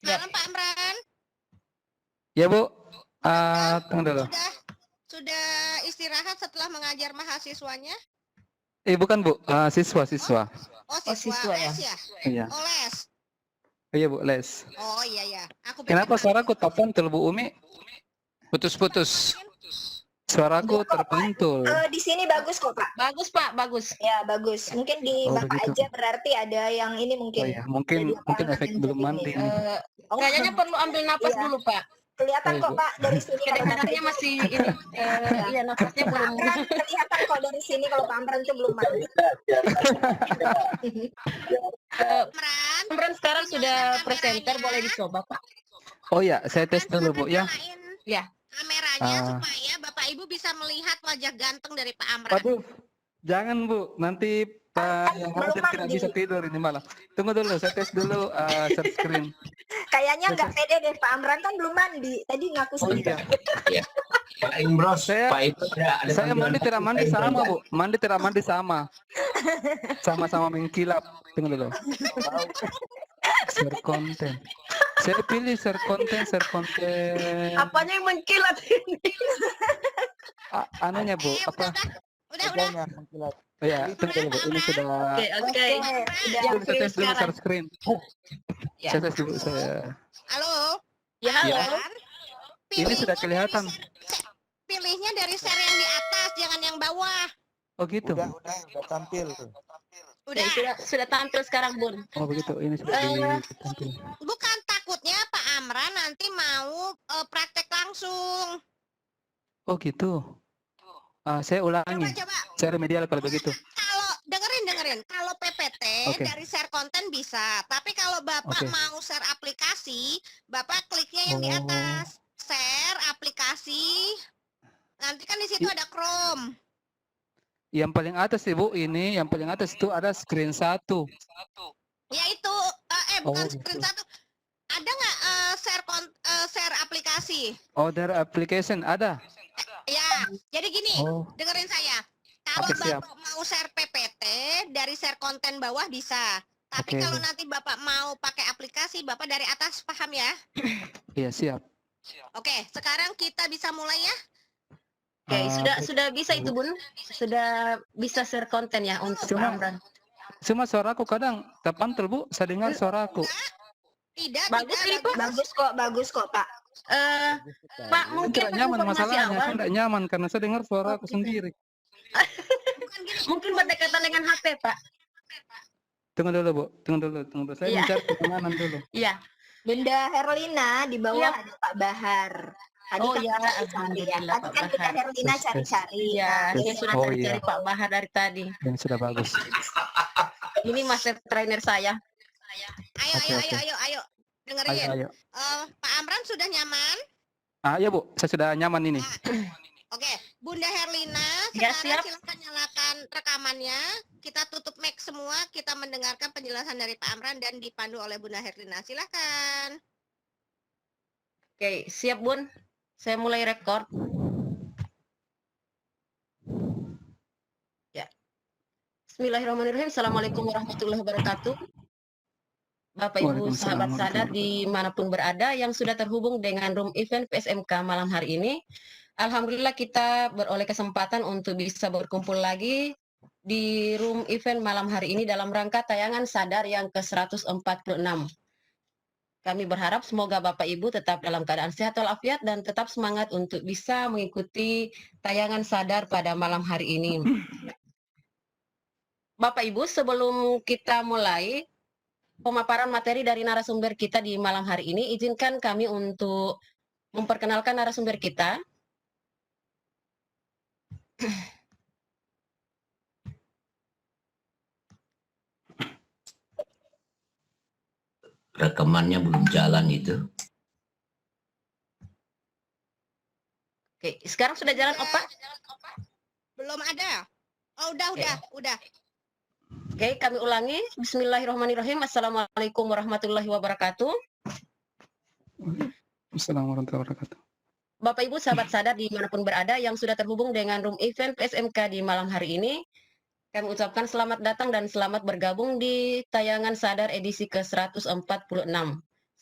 Malam Pak Amran. Ya Bu, tunggu dulu. Sudah istirahat setelah mengajar mahasiswanya? Bukan Bu, siswa. Oh siswa les ya? Iya. Oh les. Iya Bu, les. Oh iya. Kenapa suaraku terpantul Bu Umi? Putus-putus. Suaraku terpantul. Di sini bagus kok Pak. Bagus Pak, bagus. Ya bagus. Mungkin di Bapak begitu. aja berarti ada yang ini mungkin. Oh iya, mungkin efek belum mandi. Kayaknya perlu ambil napas dulu Pak. Kelihatan kok Pak dari sini. Kedengarannya masih ini. Iya napasnya belum. Kelihatan kok dari sini kalau Pak Amran itu belum mandi. Amran sekarang sudah presenter, boleh dicoba Pak. Oh ya, saya tes dulu Bu ya. Ya. Kameranya supaya Bapak Ibu bisa melihat wajah ganteng dari Pak Amran. Waduh, jangan Bu, nanti Pak yang hadir tidak bisa tidur ini malam. Tunggu dulu, saya tes dulu share screen. Kayaknya nggak pede deh, Pak Amran kan belum mandi. Tadi ngaku sendiri. Iya. Pak Imros, Pak itu ada saya mandi tidak mandi sama Bu, mandi tidak mandi sama. Sama-sama mengkilap. Tunggu dulu. Share konten. Saya pilih share konten. Apanya yang mengkilat ini? Anunya Bu, apa? Udah. Oh ya, tunggu dulu Bu, ini sudah. Oke. Saya tes dulu share screen. Ya. Saya tes dulu saya. Halo. Ya halo. Ini sudah kelihatan. Pilihnya dari share yang di atas, jangan yang bawah. Oh gitu. Udah tampil tuh. Udah. Sudah tampil sekarang Bun. Oh begitu, ini sudah ditampil. Bukan takutnya Pak Amran nanti mau praktek langsung. Oh gitu. Saya ulangi. Coba. Saya remedial kalau begitu. Kalau dengerin. Kalau PPT Oke. dari share konten bisa, tapi kalau Bapak Oke. mau share aplikasi, Bapak kliknya yang di atas. Share aplikasi. Nanti kan di situ ada Chrome. Yang paling atas Ibu ini, yang paling atas itu ada screen 1. Ya itu bukan gitu. screen satu. Ada nggak share aplikasi? Order application ada. Ya, jadi gini, Oh. dengerin saya. Kalau Oke, siap. Bapak mau share PPT dari share konten bawah bisa. Tapi Oke. kalau nanti Bapak mau pakai aplikasi, Bapak dari atas, paham ya? Iya, siap. Oke, sekarang kita bisa mulai ya. Oke, sudah bisa itu Bun. Sudah bisa share konten ya untuk Pak Amran. Cuma suaraku kadang terpantul Bu, saya dengar suaraku. Tidak, Bagus ini, Pak. bagus kok Pak. Pak mungkin Tidak nyaman informasi masalahnya, awal. saya tidak nyaman karena saya dengar suaraku sendiri. Mungkin berdekatan dengan HP Pak. Tunggu dulu Bu, tunggu dulu. Saya Iya. mencari ketenangan dulu. Iya. Bunda Herlina di bawah Iya. ada Pak Bahar. Tadi Oh kan ya, kita cari ya. alhamdulillah Tadi Pak kan kita Bahar. Herlina cari-cari. Iya, Nah, saya sudah Oh, cari iya. Pak Bahar dari tadi. Yang sudah bagus. Ini master trainer saya. Ayo. Dengerin. Ayo. Pak Amran sudah nyaman? Ya Bu, saya sudah nyaman ini. Oke, Bunda Herlina, Ya, sekarang siap. silakan nyalakan rekamannya. Kita tutup mic semua, kita mendengarkan penjelasan dari Pak Amran dan dipandu oleh Bunda Herlina. Silakan. Oke, siap Bun. Saya mulai record. Ya. Bismillahirrahmanirrahim. Assalamualaikum warahmatullahi wabarakatuh. Bapak Ibu sahabat sadar dimanapun berada yang sudah terhubung dengan room event PSMK malam hari ini. Alhamdulillah kita beroleh kesempatan untuk bisa berkumpul lagi di room event malam hari ini dalam rangka tayangan sadar yang ke-146. Kami berharap semoga Bapak Ibu tetap dalam keadaan sehat walafiat dan tetap semangat untuk bisa mengikuti tayangan sadar pada malam hari ini. Bapak Ibu, sebelum kita mulai pemaparan materi dari narasumber kita di malam hari ini, izinkan kami untuk memperkenalkan narasumber kita. Rekamannya belum jalan itu. Oke, sekarang sudah jalan Opa? Belum ada. Oh, udah. Oke, kami ulangi. Bismillahirrahmanirrahim. Assalamualaikum warahmatullahi wabarakatuh. Assalamualaikum warahmatullahi wabarakatuh. Bapak Ibu sahabat sadar dimanapun berada yang sudah terhubung dengan room event PSMK di malam hari ini, kami ucapkan selamat datang dan selamat bergabung di tayangan sadar edisi ke-146.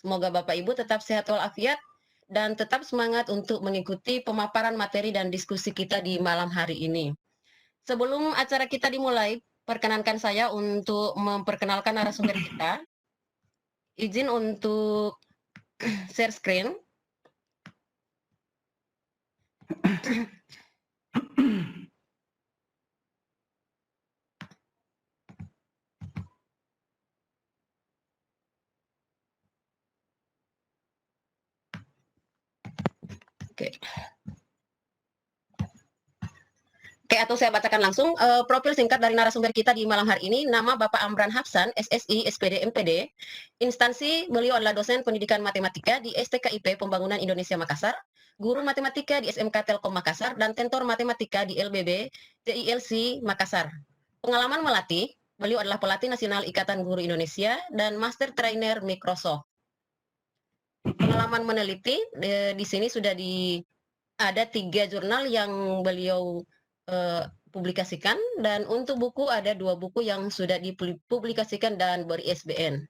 Semoga Bapak Ibu tetap sehat walafiat dan tetap semangat untuk mengikuti pemaparan materi dan diskusi kita di malam hari ini. Sebelum acara kita dimulai, perkenankan saya untuk memperkenalkan narasumber kita. Izin untuk share screen. Oke. Oke, atau saya bacakan langsung profil singkat dari narasumber kita di malam hari ini. Nama Bapak Amran Hapsan, SSI, SPD, MPD. Instansi beliau adalah dosen pendidikan matematika di STKIP Pembangunan Indonesia Makassar, guru matematika di SMK Telkom Makassar, dan tentor matematika di LBB TILC Makassar. Pengalaman melatih, beliau adalah pelatih nasional Ikatan Guru Indonesia dan master trainer Microsoft. Pengalaman meneliti, di sini sudah ada 3 jurnal yang beliau publikasikan, dan untuk buku ada 2 buku yang sudah dipublikasikan dan ber-ISBN.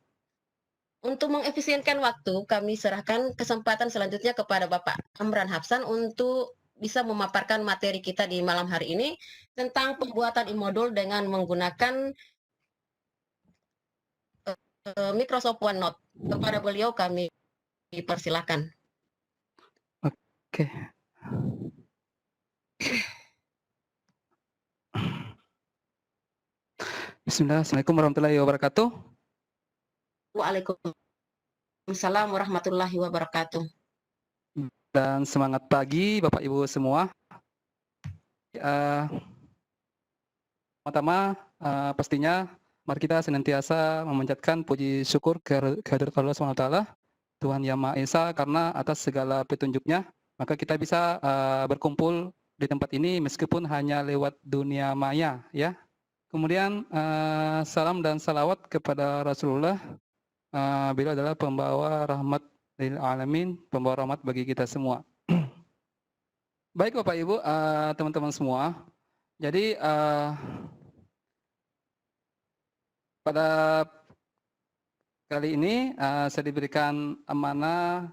Untuk mengefisienkan waktu, kami serahkan kesempatan selanjutnya kepada Bapak Amran Hapsan untuk bisa memaparkan materi kita di malam hari ini tentang pembuatan e-modul dengan menggunakan Microsoft OneNote. Kepada beliau kami dipersilakan. Oke. Bismillah, Assalamualaikum warahmatullahi wabarakatuh. Waalaikumsalam warahmatullahi wabarakatuh. Dan semangat pagi Bapak Ibu semua. Pertama, pastinya mari kita senantiasa memanjatkan puji syukur kehadirat Allah SWT, Tuhan Yang Maha Esa, karena atas segala petunjuknya, maka kita bisa berkumpul di tempat ini meskipun hanya lewat dunia maya, ya. Kemudian salam dan salawat kepada Rasulullah. Beliau adalah pembawa rahmat lil alamin, pembawa rahmat bagi kita semua. Baik Bapak Ibu, teman-teman semua. Jadi pada kali ini saya diberikan amanah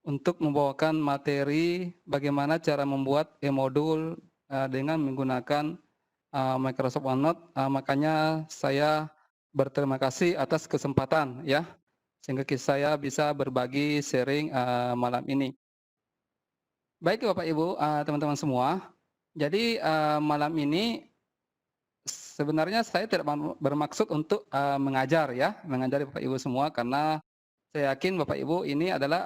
untuk membawakan materi bagaimana cara membuat e-modul dengan menggunakan Microsoft OneNote. Makanya saya berterima kasih atas kesempatan, ya, sehingga saya bisa berbagi sharing malam ini. Baik Bapak Ibu, teman-teman semua. Jadi malam ini sebenarnya saya tidak bermaksud untuk mengajar, ya, mengajari Bapak Ibu semua, karena saya yakin Bapak Ibu ini adalah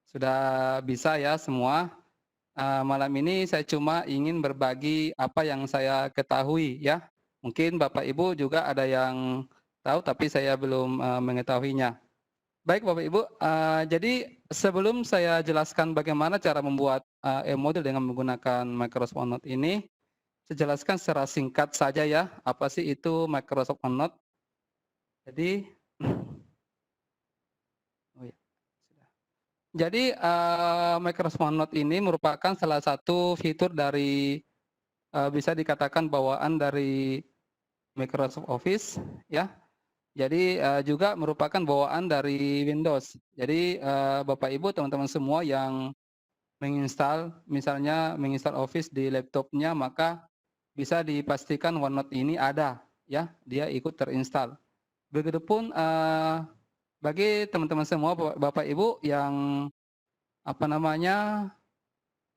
sudah bisa, ya, semua. Malam ini saya cuma ingin berbagi apa yang saya ketahui, ya. Mungkin Bapak Ibu juga ada yang tahu tapi saya belum mengetahuinya. Baik Bapak Ibu, jadi sebelum saya jelaskan bagaimana cara membuat e-modul dengan menggunakan Microsoft OneNote ini, saya jelaskan secara singkat saja, ya, apa sih itu Microsoft OneNote. Jadi Microsoft OneNote ini merupakan salah satu fitur dari bisa dikatakan bawaan dari Microsoft Office, ya. Jadi juga merupakan bawaan dari Windows. Jadi Bapak Ibu teman-teman semua yang misalnya menginstal Office di laptopnya, maka bisa dipastikan OneNote ini ada, ya, dia ikut terinstall. Begitupun bagi teman-teman semua Bapak Ibu yang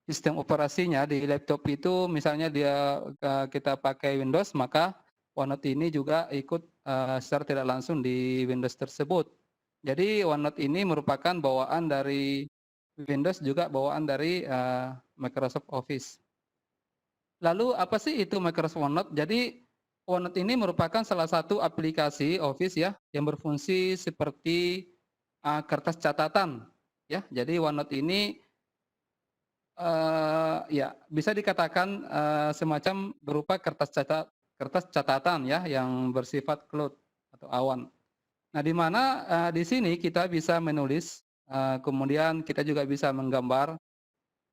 sistem operasinya di laptop itu misalnya kita pakai Windows, maka OneNote ini juga ikut secara tidak langsung di Windows tersebut. Jadi OneNote ini merupakan bawaan dari Windows, juga bawaan dari Microsoft Office. Lalu apa sih itu Microsoft OneNote? Jadi OneNote ini merupakan salah satu aplikasi Office, ya, yang berfungsi seperti kertas catatan, ya. Jadi OneNote ini ya bisa dikatakan semacam berupa kertas catatan, ya, yang bersifat cloud atau awan. Nah, di mana di sini kita bisa menulis, kemudian kita juga bisa menggambar,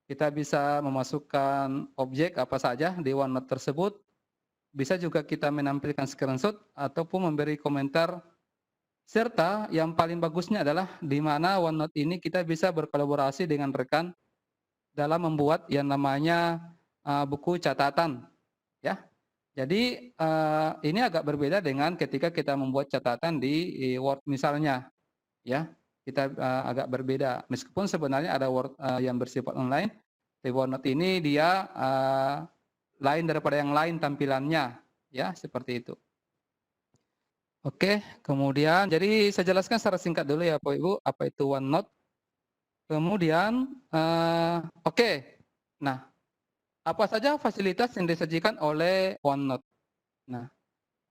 kita bisa memasukkan objek apa saja di OneNote tersebut. Bisa juga kita menampilkan screenshot ataupun memberi komentar Serta yang paling bagusnya adalah di mana OneNote ini kita bisa berkolaborasi dengan rekan dalam membuat yang namanya buku catatan, ya. Jadi ini agak berbeda dengan ketika kita membuat catatan di Word misalnya, ya. Kita agak berbeda. Meskipun sebenarnya ada Word yang bersifat online, di OneNote ini dia lain daripada yang lain tampilannya, ya, seperti itu. Oke, kemudian jadi saya jelaskan secara singkat dulu ya Bapak Ibu, apa itu OneNote. Kemudian, oke. Nah, apa saja fasilitas yang disajikan oleh OneNote? Nah,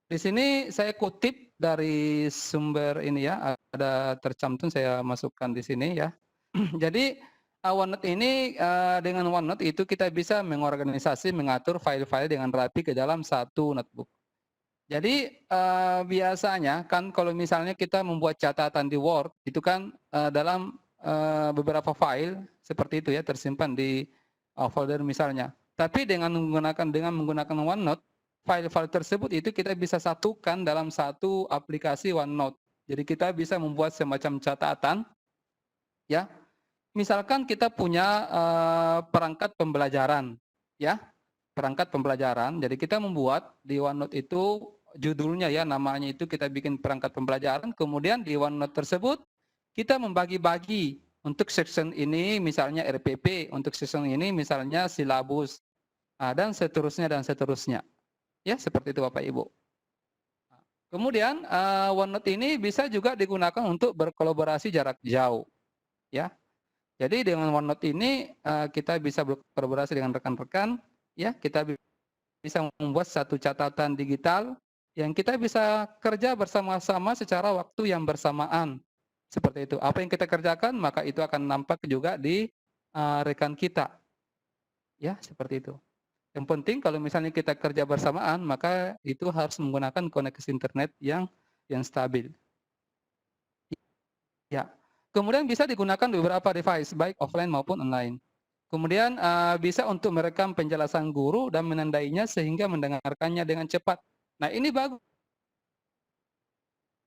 di sini saya kutip dari sumber ini ya, ada tercantum saya masukkan di sini ya. Jadi OneNote ini dengan OneNote itu kita bisa mengorganisasi, mengatur file-file dengan rapi ke dalam satu notebook. Jadi biasanya kan kalau misalnya kita membuat catatan di Word itu kan dalam beberapa file seperti itu ya tersimpan di folder misalnya. Tapi dengan menggunakan OneNote, file-file tersebut itu kita bisa satukan dalam satu aplikasi OneNote. Jadi kita bisa membuat semacam catatan, ya. Misalkan kita punya perangkat pembelajaran, ya, perangkat pembelajaran. Jadi kita membuat di OneNote itu judulnya ya, namanya itu kita bikin perangkat pembelajaran. Kemudian di OneNote tersebut kita membagi-bagi untuk section ini misalnya RPP, untuk section ini misalnya silabus, dan seterusnya dan seterusnya. Ya, seperti itu Bapak Ibu. Kemudian OneNote ini bisa juga digunakan untuk berkolaborasi jarak jauh, ya. Jadi dengan OneNote ini kita bisa berkolaborasi dengan rekan-rekan, ya, kita bisa membuat satu catatan digital yang kita bisa kerja bersama-sama secara waktu yang bersamaan. Seperti itu. Apa yang kita kerjakan maka itu akan nampak juga di rekan kita. Ya, seperti itu. Yang penting kalau misalnya kita kerja bersamaan maka itu harus menggunakan koneksi internet yang stabil. Ya. Kemudian bisa digunakan di beberapa device, baik offline maupun online. Kemudian bisa untuk merekam penjelasan guru dan menandainya sehingga mendengarkannya dengan cepat. Nah ini bagus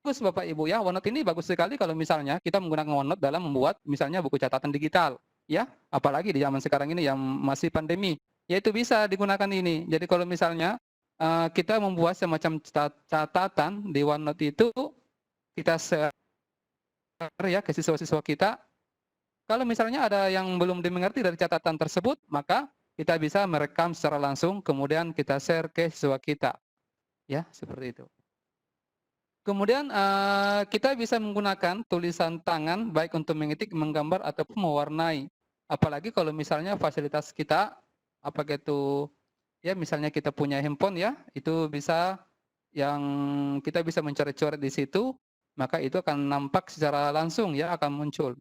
Bapak Ibu ya, OneNote ini bagus sekali kalau misalnya kita menggunakan OneNote dalam membuat misalnya buku catatan digital. Ya, apalagi di zaman sekarang ini yang masih pandemi, ya itu bisa digunakan ini. Jadi kalau misalnya kita membuat semacam catatan di OneNote itu, kita share ya ke siswa-siswa kita. Kalau misalnya ada yang belum dimengerti dari catatan tersebut, maka kita bisa merekam secara langsung, kemudian kita share ke siswa kita. Ya, seperti itu. Kemudian kita bisa menggunakan tulisan tangan, baik untuk mengetik, menggambar, ataupun mewarnai. Apalagi kalau misalnya fasilitas kita, apakah itu, ya misalnya kita punya handphone ya, itu bisa, yang kita bisa mencoret-coret di situ, maka itu akan nampak secara langsung ya, akan muncul.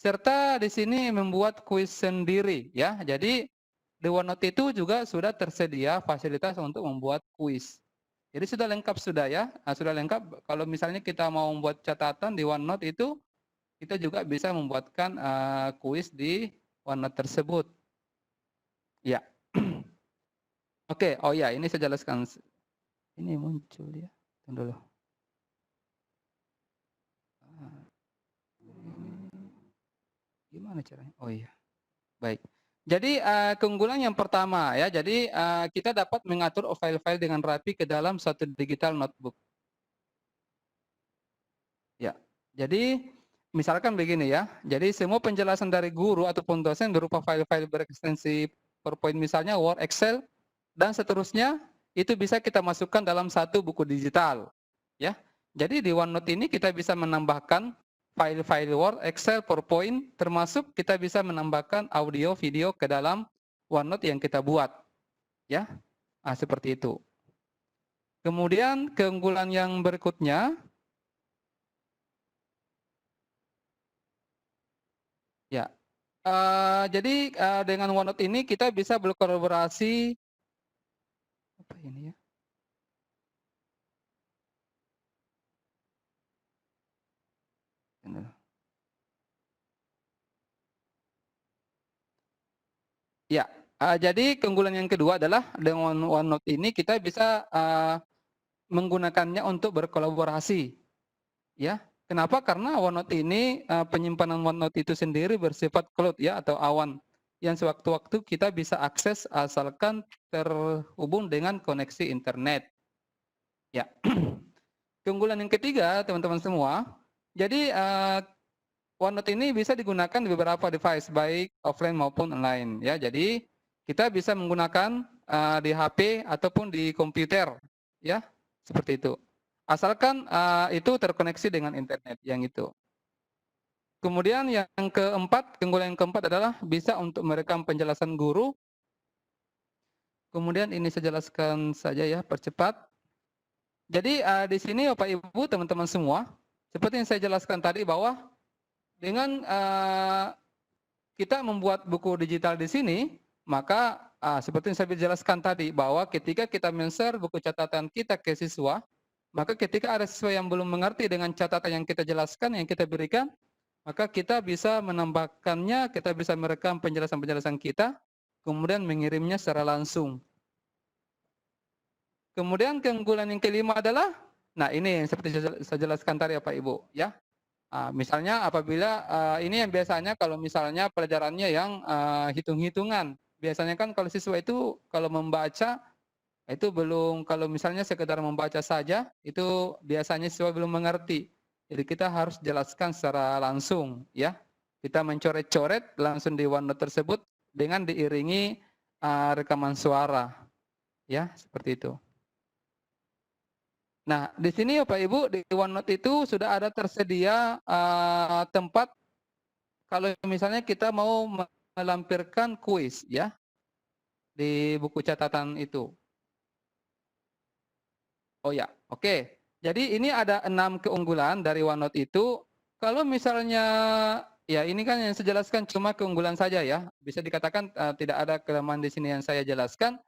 Serta di sini membuat kuis sendiri ya. Jadi di OneNote itu juga sudah tersedia fasilitas untuk membuat kuis. Jadi sudah lengkap sudah ya. Sudah lengkap kalau misalnya kita mau membuat catatan di OneNote itu kita juga bisa membuatkan kuis di OneNote tersebut. Ya. Oke, oh ya, ini saya jelaskan. Ini muncul ya. Tunggu dulu. Gimana caranya? Oh iya. Baik. Jadi keunggulan yang pertama ya, jadi kita dapat mengatur file-file dengan rapi ke dalam satu digital notebook. Ya. Jadi misalkan begini ya. Jadi semua penjelasan dari guru ataupun dosen berupa file-file berekstensi PowerPoint misalnya Word, Excel dan seterusnya itu bisa kita masukkan dalam satu buku digital. Ya. Jadi di OneNote ini kita bisa menambahkan file-file Word, Excel, PowerPoint, termasuk kita bisa menambahkan audio, video ke dalam OneNote yang kita buat. Ya, seperti itu. Kemudian keunggulan yang berikutnya, ya, jadi dengan OneNote ini kita bisa berkolaborasi, apa ini ya? Ya, jadi keunggulan yang kedua adalah dengan OneNote ini kita bisa menggunakannya untuk berkolaborasi. ya. Kenapa? Karena OneNote ini penyimpanan OneNote itu sendiri bersifat cloud ya atau awan yang sewaktu-waktu kita bisa akses asalkan terhubung dengan koneksi internet. Ya. Keunggulan yang ketiga, teman-teman semua, jadi OneNote ini bisa digunakan di beberapa device baik offline maupun online ya. Jadi kita bisa menggunakan di HP ataupun di komputer ya, seperti itu. Asalkan itu terkoneksi dengan internet yang itu. Kemudian yang keempat, keunggulan yang keempat adalah bisa untuk merekam penjelasan guru. Kemudian ini saya jelaskan saja ya, percepat. Jadi di sini Bapak Ibu, teman-teman semua, seperti yang saya jelaskan tadi bahwa dengan kita membuat buku digital di sini, maka seperti yang saya jelaskan tadi bahwa ketika kita men-share buku catatan kita ke siswa, maka ketika ada siswa yang belum mengerti dengan catatan yang kita jelaskan, yang kita berikan, maka kita bisa menambahkannya, kita bisa merekam penjelasan-penjelasan kita, kemudian mengirimnya secara langsung. Kemudian keunggulan yang kelima adalah, nah ini yang seperti saya jelaskan tadi Pak Ibu, ya. Misalnya apabila ini yang biasanya kalau misalnya pelajarannya yang hitung-hitungan, biasanya kan kalau siswa itu kalau membaca itu belum, kalau misalnya sekedar membaca saja itu biasanya siswa belum mengerti. Jadi kita harus jelaskan secara langsung ya. Kita mencoret-coret langsung di OneNote tersebut dengan diiringi rekaman suara. Ya, seperti itu. Nah, di sini Bapak Ibu di OneNote itu sudah ada tersedia tempat kalau misalnya kita mau melampirkan kuis ya di buku catatan itu. Oh ya, oke. Jadi ini ada 6 keunggulan dari OneNote itu. Kalau misalnya, ya ini kan yang saya jelaskan cuma keunggulan saja ya. Bisa dikatakan tidak ada kelemahan di sini yang saya jelaskan.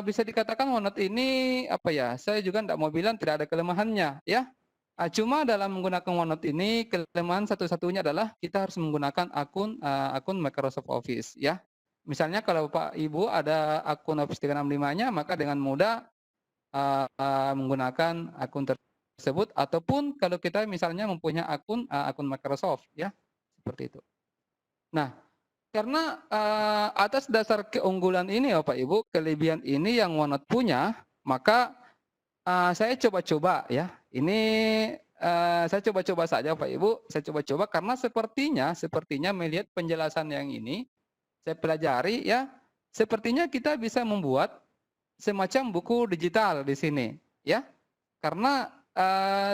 Bisa dikatakan OneNote ini apa ya? Saya juga tidak mau bilang tidak ada kelemahannya ya. Cuma dalam menggunakan OneNote ini kelemahan satu-satunya adalah kita harus menggunakan akun Microsoft Office ya. Misalnya kalau Pak Ibu ada akun Office 365-nya, maka dengan mudah menggunakan akun tersebut, ataupun kalau kita misalnya mempunyai akun Microsoft ya, seperti itu. Nah, karena atas dasar keunggulan ini Bapak Ibu, kelebihan ini yang OneNote punya, maka saya coba-coba ya. Ini saya coba-coba saja Bapak Ibu, saya coba-coba karena sepertinya melihat penjelasan yang ini saya pelajari ya, sepertinya kita bisa membuat semacam buku digital di sini ya. Karena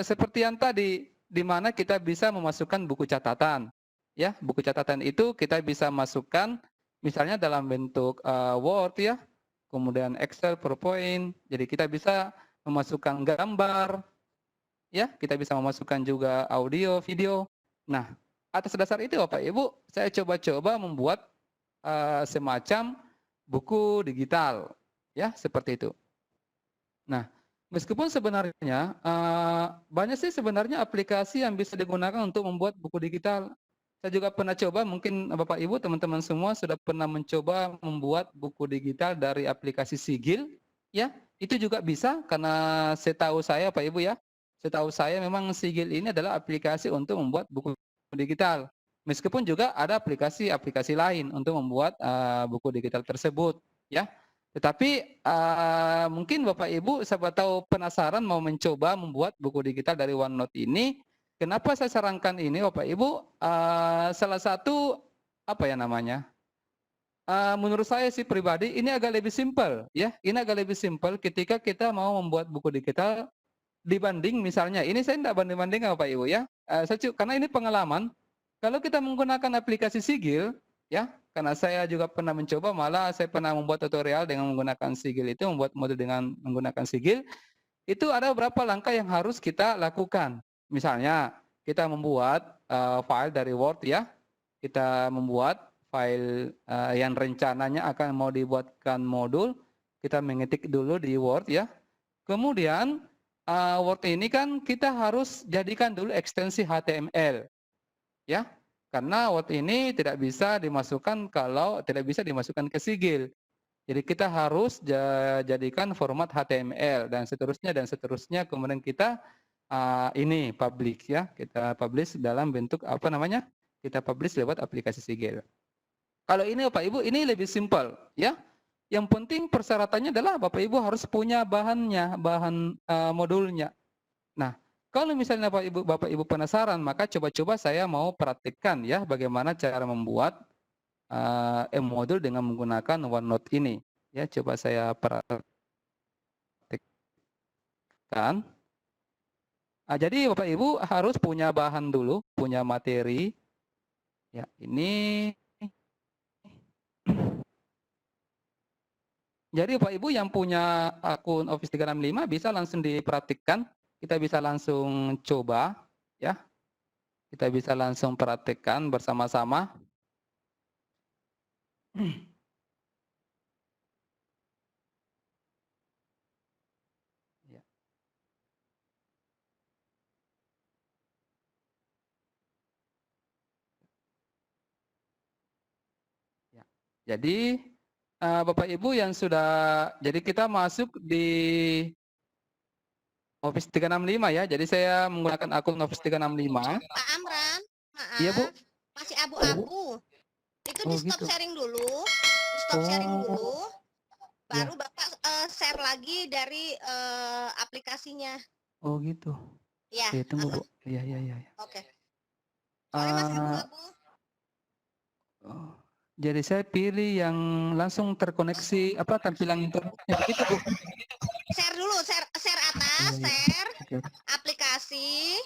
seperti yang tadi di mana kita bisa memasukkan buku catatan ya. Buku catatan itu kita bisa masukkan misalnya dalam bentuk Word ya, kemudian Excel, PowerPoint. Jadi kita bisa memasukkan gambar ya, kita bisa memasukkan juga audio, video. Nah, atas dasar itu Bapak Ibu, saya coba-coba membuat semacam buku digital ya, seperti itu. Nah, meskipun sebenarnya banyak sih sebenarnya aplikasi yang bisa digunakan untuk membuat buku digital. Saya juga pernah coba, mungkin Bapak Ibu teman-teman semua sudah pernah mencoba membuat buku digital dari aplikasi Sigil ya. Itu juga bisa karena setahu saya Pak Ibu ya, setahu saya memang Sigil ini adalah aplikasi untuk membuat buku digital. Meskipun juga ada aplikasi-aplikasi lain untuk membuat buku digital tersebut ya. Tetapi mungkin Bapak Ibu siapa tahu penasaran mau mencoba membuat buku digital dari OneNote ini. Kenapa saya sarankan ini Bapak Ibu? Salah satu apa ya namanya? Menurut saya sih pribadi ini agak lebih simpel ya. Ini agak lebih simpel ketika kita mau membuat buku digital dibanding misalnya. Ini saya tidak banding-banding Bapak Ibu ya. Karena ini pengalaman. Kalau kita menggunakan aplikasi Sigil ya, karena saya juga pernah mencoba, malah saya pernah membuat tutorial dengan menggunakan Sigil itu, membuat modul dengan menggunakan Sigil. Itu ada beberapa langkah yang harus kita lakukan. Misalnya kita membuat file dari Word ya, kita membuat file yang rencananya akan mau dibuatkan modul, kita mengetik dulu di Word ya. Kemudian Word ini kan kita harus jadikan dulu ekstensi HTML ya. Karena Word ini tidak bisa dimasukkan kalau tidak bisa dimasukkan ke Sigil. Jadi kita harus jadikan format HTML dan seterusnya, kemudian kita ini publik ya, kita publish dalam bentuk apa namanya? Kita publish lewat aplikasi Sigel. Kalau ini Bapak Ibu ini lebih simpel ya. Yang penting persyaratannya adalah Bapak Ibu harus punya bahannya, bahan modulnya. Nah, kalau misalnya Bapak Ibu penasaran, maka coba-coba saya mau praktikkan ya bagaimana cara membuat e-modul dengan menggunakan OneNote ini. Ya, coba saya praktikkan. Jadi Bapak Ibu harus punya bahan dulu, punya materi. Ya, ini. Jadi Bapak Ibu yang punya akun Office 365 bisa langsung dipraktikkan. Kita bisa langsung coba, ya. Kita bisa langsung praktikkan bersama-sama. Ya. Ya. Jadi Bapak Ibu yang sudah, jadi kita masuk di Office 365 ya. Jadi saya menggunakan akun Office 365. Pak Amran, Iya Bu. maaf, masih abu-abu. Itu Oh di stop gitu. sharing dulu, di stop sharing Oh. dulu, baru Ya. Bapak share lagi dari aplikasinya. Oh gitu. Ya, Oke, tunggu Bu. Iya, iya, iya. oke. Soalnya masih Ah, abu-abu. oh. Jadi saya pilih yang langsung terkoneksi apa tampilan internetnya begitu Bu. Share dulu, share atas, Iya, iya. share Oke. aplikasi.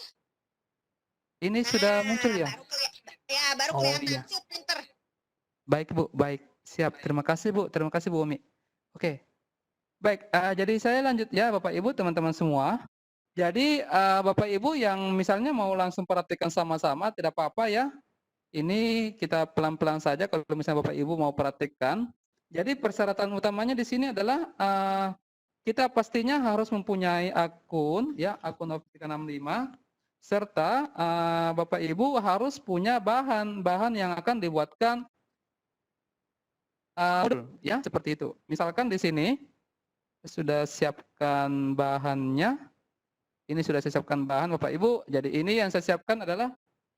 Ini sudah muncul ya? Baru Oh, kelihatan iya. sih printer. Baik Bu, baik. Siap. Terima kasih Bu Bu Umi. Oke. Baik, jadi saya lanjut ya Bapak Ibu, teman-teman semua. Jadi Bapak Ibu yang misalnya mau langsung praktikkan sama-sama tidak apa-apa ya. Ini kita pelan-pelan saja kalau misalnya Bapak Ibu mau praktikkan. Jadi persyaratan utamanya di sini adalah kita pastinya harus mempunyai akun ya, akun Office 365 serta Bapak Ibu harus punya bahan-bahan yang akan dibuatkan modul ya, seperti itu. Misalkan di sini sudah siapkan bahannya. Ini sudah saya siapkan bahan Bapak Ibu. Jadi ini yang saya siapkan adalah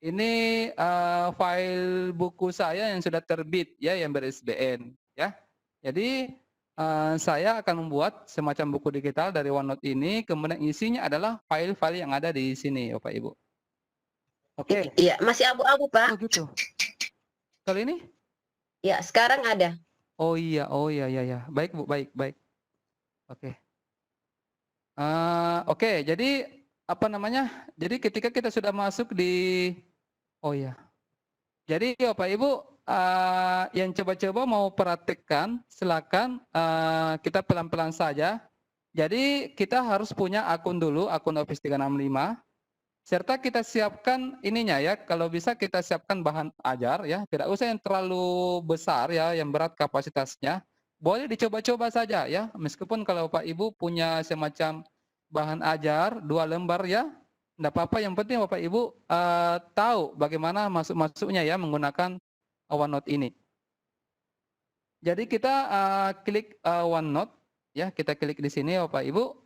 ini file buku saya yang sudah terbit ya, yang ber-ISBN ya. Jadi saya akan membuat semacam buku digital dari OneNote ini, kemudian isinya adalah file-file yang ada di sini Bapak Ibu. Oke. Iya, masih abu-abu Pak. Oh gitu. Kalau ini? Ya, sekarang ada. Oh iya, ya. Baik Bu, baik. Oke. Oke, jadi apa namanya? Jadi ketika kita sudah masuk di, oh ya. Jadi Bapak Ibu yang coba-coba mau praktikkan, silakan kita pelan-pelan saja. Jadi kita harus punya akun dulu, akun Office 365. Serta kita siapkan ininya ya, kalau bisa kita siapkan bahan ajar ya, tidak usah yang terlalu besar ya, yang berat kapasitasnya. Boleh dicoba-coba saja ya, meskipun kalau Bapak Ibu punya semacam bahan ajar 2 lembar ya, tidak apa-apa, yang penting Bapak Ibu tahu bagaimana masuk-masuknya ya menggunakan OneNote ini. Jadi kita klik OneNote ya, kita klik di sini Bapak Ibu.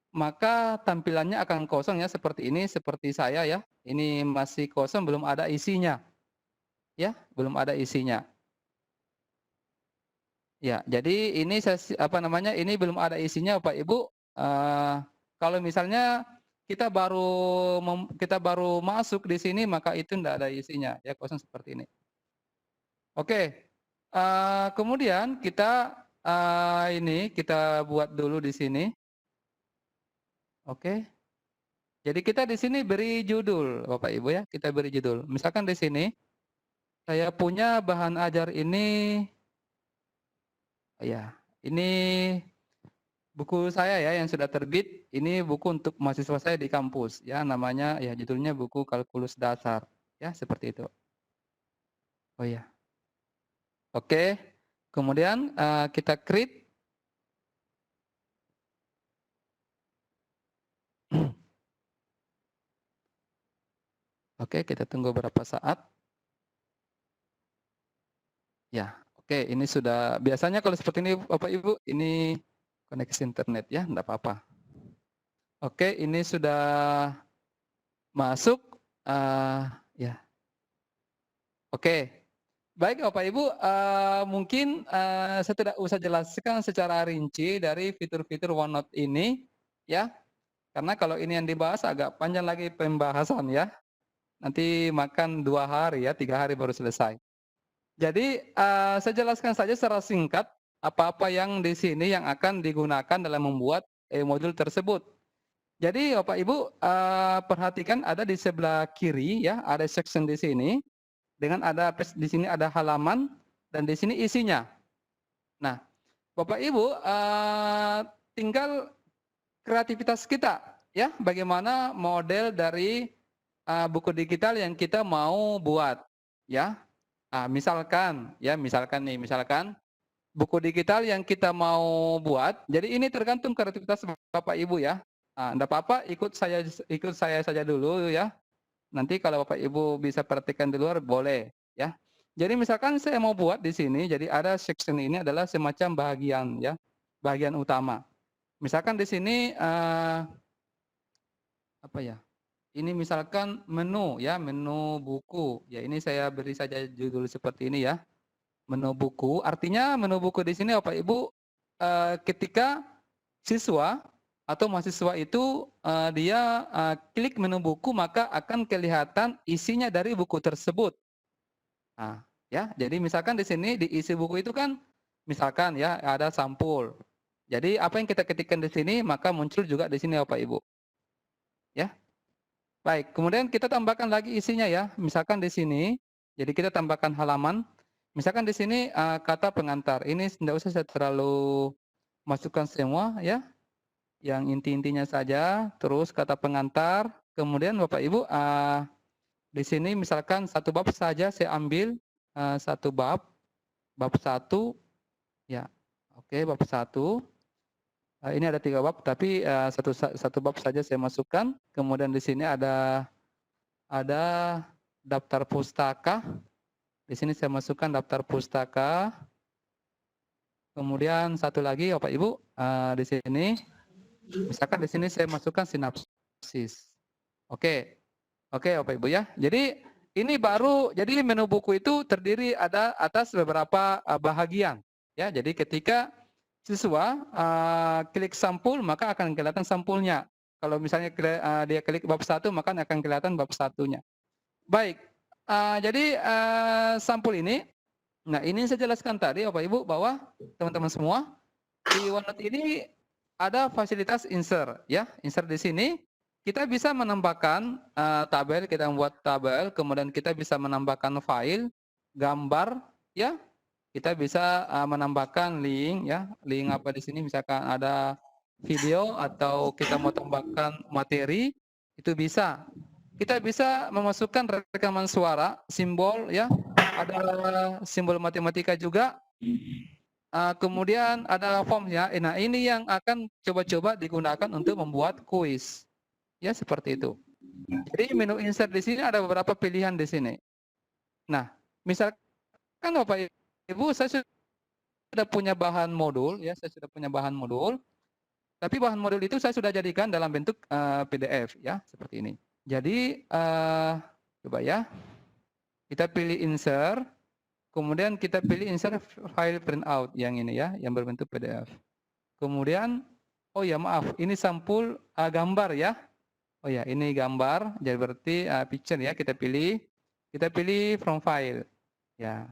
Maka tampilannya akan kosong ya, seperti ini, seperti saya ya. Ini masih kosong, belum ada isinya. Ya, belum ada isinya. Ya, jadi ini ini belum ada isinya Bapak Ibu. Kalau misalnya kita baru masuk di sini maka itu tidak ada isinya ya, kosong seperti ini. Oke. Kemudian kita kita buat dulu di sini. Oke. Jadi kita di sini beri judul, Bapak Ibu ya, kita beri judul. Misalkan di sini saya punya bahan ajar ini, ya, ini buku saya ya yang sudah terbit. Ini buku untuk mahasiswa saya di kampus, ya, namanya ya judulnya buku kalkulus dasar, ya seperti itu. Oh ya, oke. Kemudian kita create. Oke, kita tunggu beberapa saat. Ya, oke, ini sudah, biasanya kalau seperti ini Bapak Ibu, ini koneksi internet ya, enggak apa-apa. Oke, ini sudah masuk. Ya. Oke. Baik Bapak Ibu, mungkin saya tidak usah jelaskan secara rinci dari fitur-fitur OneNote ini, ya. Karena kalau ini yang dibahas agak panjang lagi pembahasan ya. Nanti makan 2 hari ya, 3 hari baru selesai. Jadi saya jelaskan saja secara singkat apa-apa yang di sini yang akan digunakan dalam membuat modul tersebut. Jadi Bapak Ibu perhatikan ada di sebelah kiri ya, ada section di sini dengan ada di sini ada halaman dan di sini isinya. Nah, Bapak Ibu tinggal kreativitas kita ya, bagaimana model dari buku digital yang kita mau buat ya. Misalkan buku digital yang kita mau buat. Jadi ini tergantung kreativitas Bapak Ibu ya. Enggak apa-apa, ikut saya saja dulu ya. Nanti kalau Bapak Ibu bisa praktikkan di luar boleh ya. Jadi misalkan saya mau buat di sini, jadi ada section ini adalah semacam bagian ya, bagian utama. Misalkan di sini apa ya? Ini misalkan menu ya, menu buku. Ya ini saya beri saja judul seperti ini ya. Menu buku, artinya menu buku di sini Bapak Ibu ketika siswa atau mahasiswa itu dia klik menu buku maka akan kelihatan isinya dari buku tersebut. Nah, ya, jadi misalkan di sini di isi buku itu kan misalkan ya ada sampul. Jadi apa yang kita ketikkan di sini maka muncul juga di sini Bapak Ibu. Ya. Baik, kemudian kita tambahkan lagi isinya ya. Misalkan di sini, jadi kita tambahkan halaman. Misalkan di sini kata pengantar. Ini tidak usah saya terlalu masukkan semua ya. Yang inti-intinya saja. Terus kata pengantar. Kemudian Bapak Ibu di sini misalkan satu bab saja saya ambil satu bab 1 ya. Oke, bab 1. Ini ada 3 bab, tapi satu bab saja saya masukkan. Kemudian di sini ada daftar pustaka. Di sini saya masukkan daftar pustaka. Kemudian satu lagi, Bapak Ibu, di sini, misalkan di sini saya masukkan sinopsis. Oke, Bapak Ibu ya. Jadi ini baru, jadi menu buku itu terdiri ada atas beberapa bahagian. Ya, jadi ketika siswa klik sampul maka akan kelihatan sampulnya. Kalau misalnya dia klik bab 1 maka akan kelihatan bab 1-nya. Baik, jadi sampul ini, nah ini saya jelaskan tadi Bapak Ibu bahwa teman-teman semua di OneNote ini ada fasilitas insert ya. Insert di sini kita bisa menambahkan tabel, kita membuat tabel, kemudian kita bisa menambahkan file, gambar ya. Kita bisa menambahkan link ya, link apa di sini misalkan ada video atau kita mau tambahkan materi itu bisa. Kita bisa memasukkan rekaman suara, simbol ya, ada simbol matematika juga. Kemudian ada form ya. Nah, ini yang akan coba-coba digunakan untuk membuat kuis. Ya, seperti itu. Jadi menu insert di sini ada beberapa pilihan di sini. Nah, misalkan Bapak Ibu, saya sudah punya bahan modul, ya, saya sudah punya bahan modul. Tapi bahan modul itu saya sudah jadikan dalam bentuk PDF, ya, seperti ini. Jadi, coba ya, kita pilih insert, kemudian kita pilih insert file printout yang ini ya, yang berbentuk PDF. Kemudian, oh ya maaf, ini sampul gambar ya. Oh ya, ini gambar, jadi berarti picture ya, kita pilih from file, ya.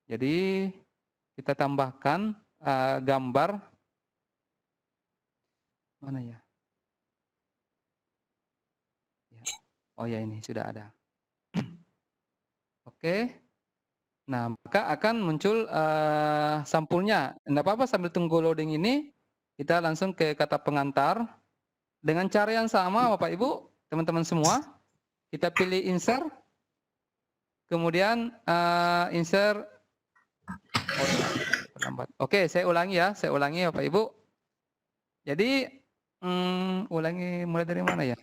Jadi kita tambahkan gambar mana ya? Oh ya ini sudah ada. Oke. Nah maka akan muncul sampulnya. Tidak apa-apa sambil tunggu loading ini kita langsung ke kata pengantar dengan cara yang sama Bapak Ibu teman-teman semua. Kita pilih insert, kemudian insert. Oke, saya ulangi ya, Bapak Ibu. Jadi ulangi mulai dari mana ya?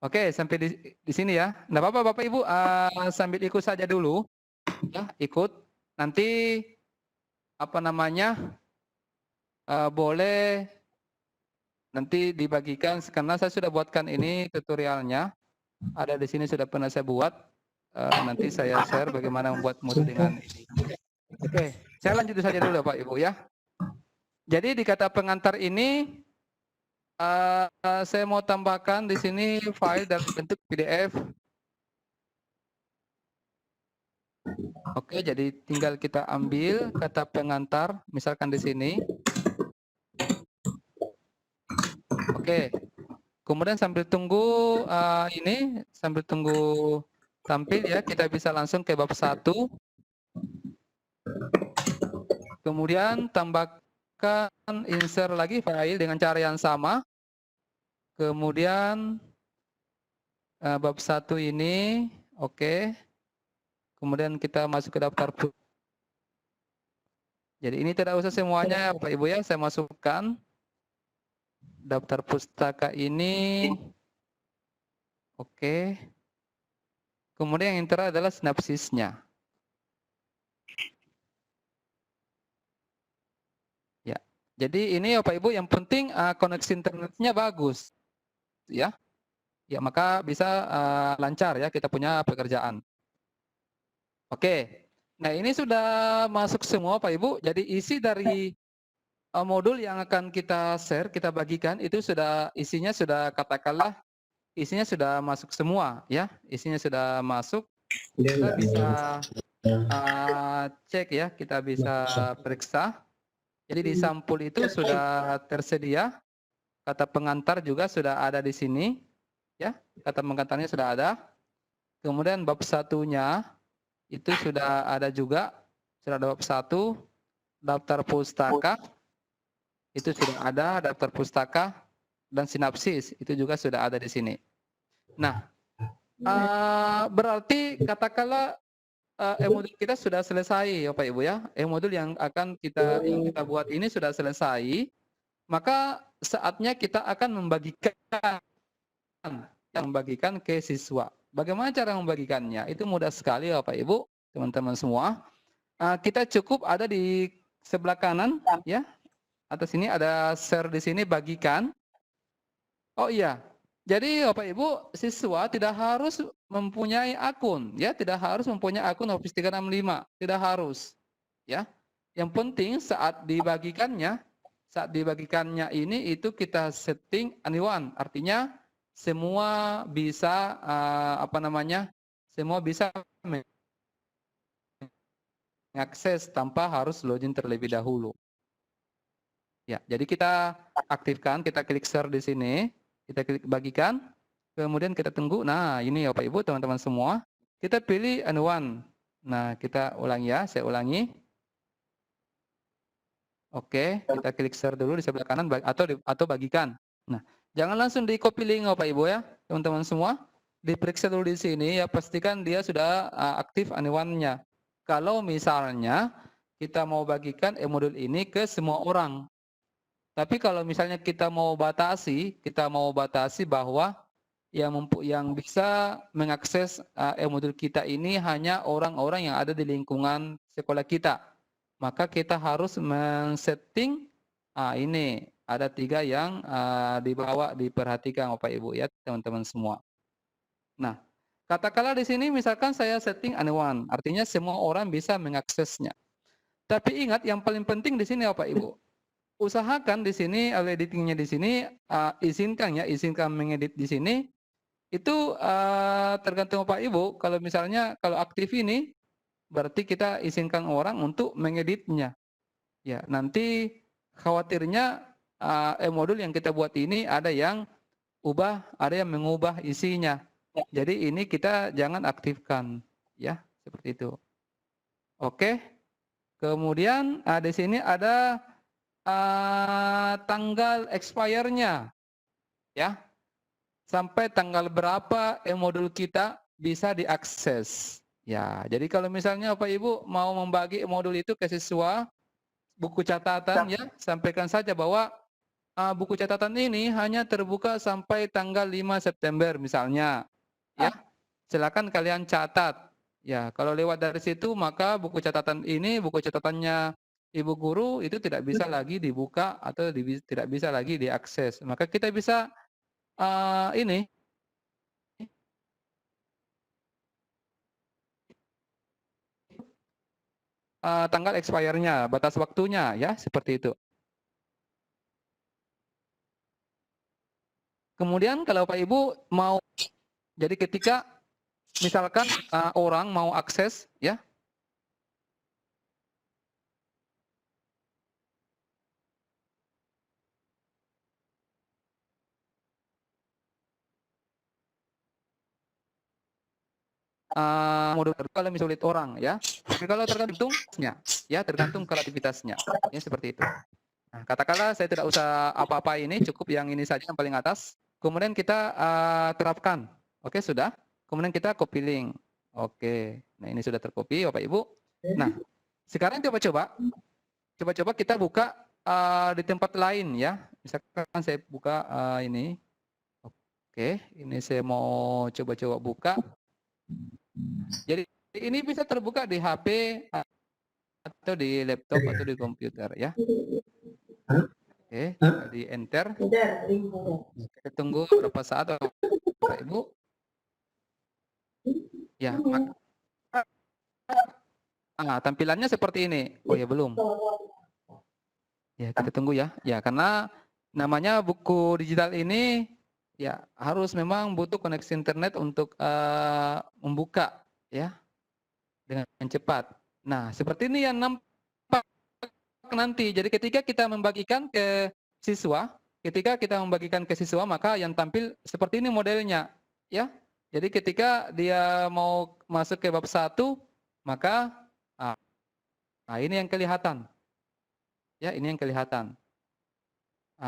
Oke, sampai di sini ya. Nggak apa-apa Bapak Ibu, sambil ikut saja dulu, ya, ikut. Nanti apa namanya boleh nanti dibagikan karena saya sudah buatkan ini tutorialnya. Ada di sini sudah pernah saya buat. Nanti saya share bagaimana membuat modul dengan ini. Oke, saya lanjut saja dulu Pak Ibu ya. Jadi di kata pengantar ini saya mau tambahkan di sini file dalam bentuk PDF. Oke, jadi tinggal kita ambil kata pengantar, misalkan di sini. Oke, kemudian sambil tunggu sambil tunggu tampil ya, kita bisa langsung ke bab 1. Kemudian tambahkan insert lagi file dengan cara yang sama. Kemudian bab 1 ini, oke. Kemudian kita masuk ke daftar. Jadi ini tidak usah semuanya Bapak Ibu ya, saya masukkan. Daftar pustaka ini, oke. Kemudian yang terakhir adalah sinapsisnya. Ya, jadi ini Bapak Ibu yang penting koneksi internetnya bagus, ya. Ya maka bisa lancar ya kita punya pekerjaan. Oke, nah ini sudah masuk semua Pak Ibu. Jadi isi dari modul yang akan kita share, kita bagikan itu sudah isinya sudah katakanlah isinya sudah masuk semua ya, isinya sudah masuk. Kita bisa cek ya, kita bisa periksa. Jadi di sampul itu sudah tersedia, kata pengantar juga sudah ada di sini ya, kata pengantarnya sudah ada. Kemudian bab satunya itu sudah ada juga, sudah ada bab 1, daftar pustaka. Itu sudah ada, daftar pustaka, dan sinapsis, itu juga sudah ada di sini. Nah, berarti katakanlah e-modul kita sudah selesai Bapak Ibu ya. E-modul yang akan kita buat ini sudah selesai, maka saatnya kita akan membagikan ke siswa. Bagaimana cara membagikannya? Itu mudah sekali Bapak Ibu, teman-teman semua. Kita cukup ada di sebelah kanan ya. Atas sini ada share di sini, bagikan. Oh iya, jadi Bapak Ibu siswa tidak harus mempunyai akun, ya tidak harus mempunyai akun Office 365, tidak harus, ya. Yang penting saat dibagikannya ini itu kita setting anyone, artinya semua bisa semua bisa mengakses tanpa harus login terlebih dahulu. Ya, jadi kita aktifkan, kita klik share di sini, kita klik bagikan, kemudian kita tunggu. Nah, ini ya Bapak Ibu, teman-teman semua, kita pilih anyone. Nah, kita ulangi ya, saya ulangi. Oke, kita klik share dulu di sebelah kanan atau bagikan. Nah, jangan langsung di copy link Bapak Ibu ya, teman-teman semua. Diperiksa dulu di sini ya, pastikan dia sudah aktif anyone-nya. Kalau misalnya kita mau bagikan e-modul ini ke semua orang. Tapi kalau misalnya kita mau batasi bahwa yang bisa mengakses e-modul kita ini hanya orang-orang yang ada di lingkungan sekolah kita. Maka kita harus men-setting, ini ada 3 yang diperhatikan Bapak Ibu ya teman-teman semua. Nah, katakanlah di sini misalkan saya setting anyone, artinya semua orang bisa mengaksesnya. Tapi ingat yang paling penting di sini Bapak Ibu. Usahakan di sini editingnya di sini izinkan mengedit di sini itu tergantung Pak Ibu. Kalau misalnya kalau aktif ini berarti kita izinkan orang untuk mengeditnya. Ya, nanti khawatirnya e-modul yang kita buat ini ada yang mengubah isinya. Jadi ini kita jangan aktifkan ya, seperti itu. Oke. Kemudian di sini ada tanggal expire-nya ya, sampai tanggal berapa e-modul kita bisa diakses ya. Jadi kalau misalnya Bapak Ibu mau membagi e-modul itu ke siswa, buku catatan ya, sampaikan saja bahwa buku catatan ini hanya terbuka sampai tanggal 5 September misalnya ya. Silakan kalian catat ya. Kalau lewat dari situ maka buku catatannya Ibu guru itu tidak bisa lagi dibuka atau tidak bisa lagi diakses. Maka kita bisa ini tanggal expire-nya, batas waktunya ya, seperti itu. Kemudian kalau Pak Ibu mau, jadi ketika misalkan orang mau akses ya, modul kalau misalnya sulit orang ya. Tapi kalau tergantungnya, ya tergantung kreativitasnya, ya seperti itu. Nah, katakanlah saya tidak usah apa-apa ini, cukup yang ini saja yang paling atas. Kemudian kita terapkan, oke sudah. Kemudian kita copy link, oke. Nah ini sudah tercopy, Bapak Ibu. Nah sekarang coba-coba kita buka di tempat lain ya. Misalkan saya buka ini, oke. Ini saya mau coba-coba buka. Jadi ini bisa terbuka di HP atau di laptop atau di komputer ya. Oke, di enter. Kita tunggu beberapa saat Bapak Ibu. Ya, tampilannya seperti ini. Oh ya belum. Ya kita tunggu ya. Ya karena namanya buku digital ini ya harus memang butuh koneksi internet untuk membuka ya dengan cepat. Nah seperti ini yang nampak nanti. Jadi ketika kita membagikan ke siswa, maka yang tampil seperti ini modelnya ya. Jadi ketika dia mau masuk ke bab 1, maka ini yang kelihatan. Ya, ini yang kelihatan.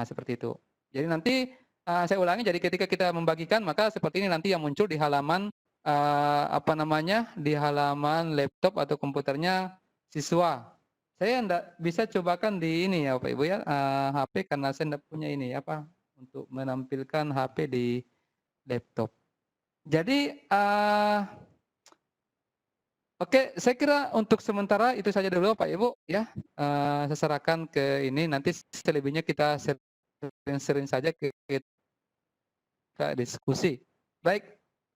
Seperti itu. Jadi nanti saya ulangi, jadi ketika kita membagikan maka seperti ini nanti yang muncul di halaman di halaman laptop atau komputernya siswa. Saya enggak bisa cobakan di ini ya Bapak Ibu ya, HP karena saya enggak punya ini untuk menampilkan HP di laptop. Jadi oke, saya kira untuk sementara itu saja dulu Pak Ibu ya. Saya serahkan ke ini, nanti selebihnya kita sering saja kita diskusi. Baik,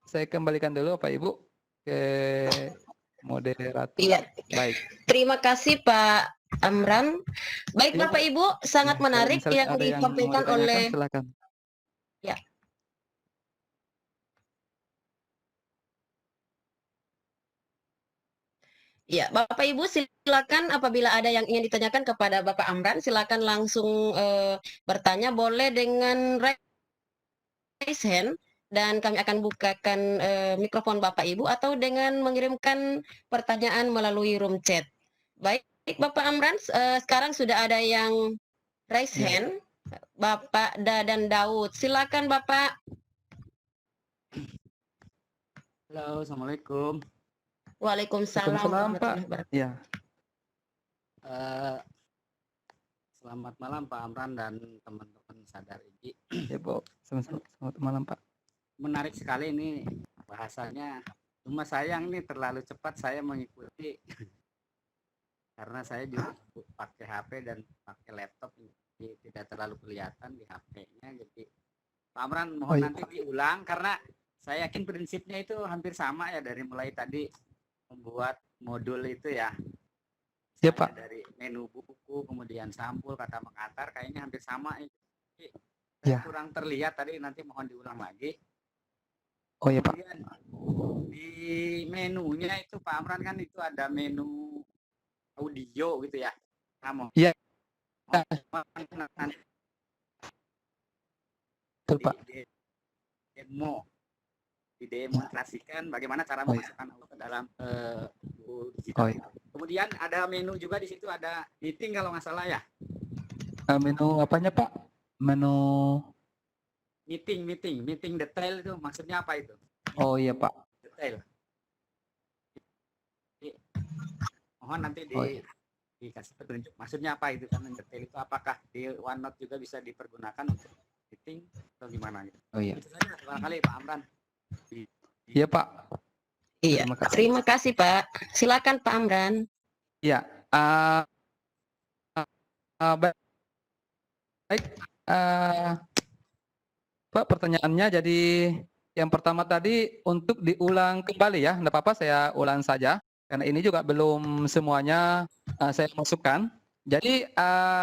saya kembalikan dulu Pak Ibu ke moderator. Iya. Baik. Terima kasih Pak Amran. Baik Ya, Bapak Ibu, sangat menarik yang ada disampaikan mau ditanyakan, oleh silakan. ya. Ya, Bapak Ibu silakan apabila ada yang ingin ditanyakan kepada Bapak Amran, silakan langsung bertanya, boleh dengan raise hand dan kami akan bukakan mikrofon Bapak Ibu atau dengan mengirimkan pertanyaan melalui room chat. Baik, Bapak Amran, sekarang sudah ada yang raise hand, Bapak Dadan Daud. Silakan Bapak. Halo, Assalamualaikum. Waalaikumsalam. Pak. Ya. Selamat malam Pak Amran dan teman-teman Sadar Iji. Ya, Bu. Selamat malam, Pak. Menarik sekali ini bahasanya. Cuma sayang nih terlalu cepat saya mengikuti. Karena saya juga pakai HP dan pakai laptop, jadi tidak terlalu kelihatan di HP-nya. Jadi Pak Amran mohon nanti diulang karena saya yakin prinsipnya itu hampir sama ya, dari mulai tadi membuat modul itu ya. Ya Pak. Dari menu buku, kemudian sampul, kata mengantar, kayaknya hampir sama. Jadi, ya. Kurang terlihat tadi, nanti mohon diulang lagi. Oh ya Pak. Kemudian, di menunya itu Pak Amran kan itu ada menu audio gitu ya. Kamu. Iya. Betul Pak. Didemonstrasikan bagaimana cara memasukkan audio ke dalam buku digital. Kemudian ada menu juga di situ, ada meeting kalau nggak salah ya. Menu apanya Pak? Menu meeting detail itu maksudnya apa itu? Oh iya Pak. Detail. Jadi, mohon nanti dikasih petunjuk maksudnya apa itu, karena detail itu apakah di OneNote juga bisa dipergunakan untuk meeting atau gimana gitu. Oh iya. Itu saja barangkali Pak Amran. Iya Pak. Iya. Terima kasih Pak. Silakan Pak Amran. Ya. Baik, Pak, pertanyaannya jadi yang pertama tadi untuk diulang kembali ya, enggak apa-apa saya ulang saja karena ini juga belum semuanya saya masukkan. Jadi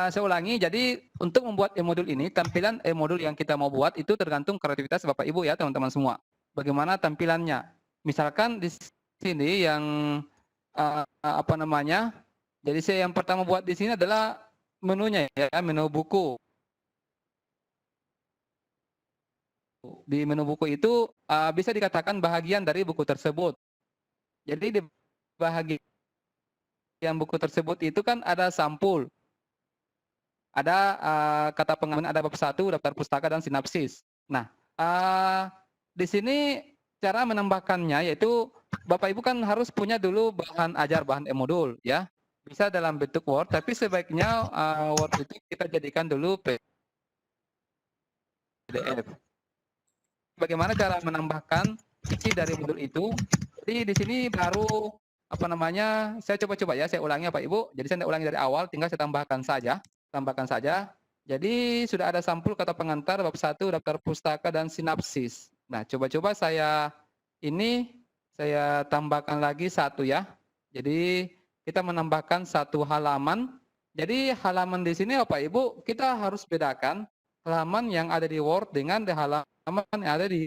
saya ulangi, jadi untuk membuat e-modul ini, tampilan e-modul yang kita mau buat itu tergantung kreativitas Bapak Ibu ya teman-teman semua. Bagaimana tampilannya? Misalkan di sini yang apa namanya? Jadi saya yang pertama buat di sini adalah menunya ya, menu buku. Di menu buku itu bisa dikatakan bahagian dari buku tersebut. Jadi di bahagian buku tersebut itu kan ada sampul, ada kata pengaman, ada bab 1, daftar pustaka dan sinopsis. Nah, di sini cara menambahkannya yaitu Bapak Ibu kan harus punya dulu bahan ajar, bahan e-modul ya. Bisa dalam bentuk Word, tapi sebaiknya Word itu kita jadikan dulu PDF. Bagaimana cara menambahkan isi dari modul itu? Jadi di sini baru apa namanya? Saya coba-coba ya, saya ulangi Pak Ibu. Jadi saya tidak ulangi dari awal, tinggal saya tambahkan saja. Jadi sudah ada sampul kata pengantar bab 1, daftar pustaka dan sinopsis. Nah, coba-coba saya tambahkan lagi satu ya. Jadi kita menambahkan satu halaman. Jadi halaman di sini Bapak Ibu kita harus bedakan halaman yang ada di Word dengan di halaman yang ada di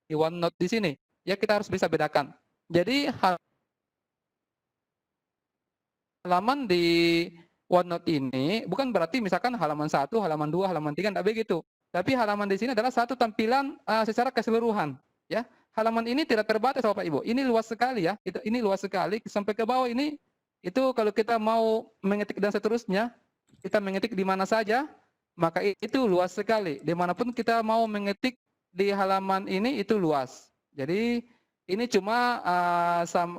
OneNote di sini. Ya kita harus bisa bedakan. Jadi halaman di OneNote ini bukan berarti misalkan halaman 1, halaman 2, halaman 3 enggak begitu. Tapi halaman di sini adalah satu tampilan secara keseluruhan, ya. Halaman ini tidak terbatas Bapak Ibu. Ini luas sekali ya. Ini luas sekali sampai ke bawah ini. Itu kalau kita mau mengetik dan seterusnya, kita mengetik di mana saja, maka itu luas sekali. Dimanapun kita mau mengetik di halaman ini itu luas. Jadi ini cuma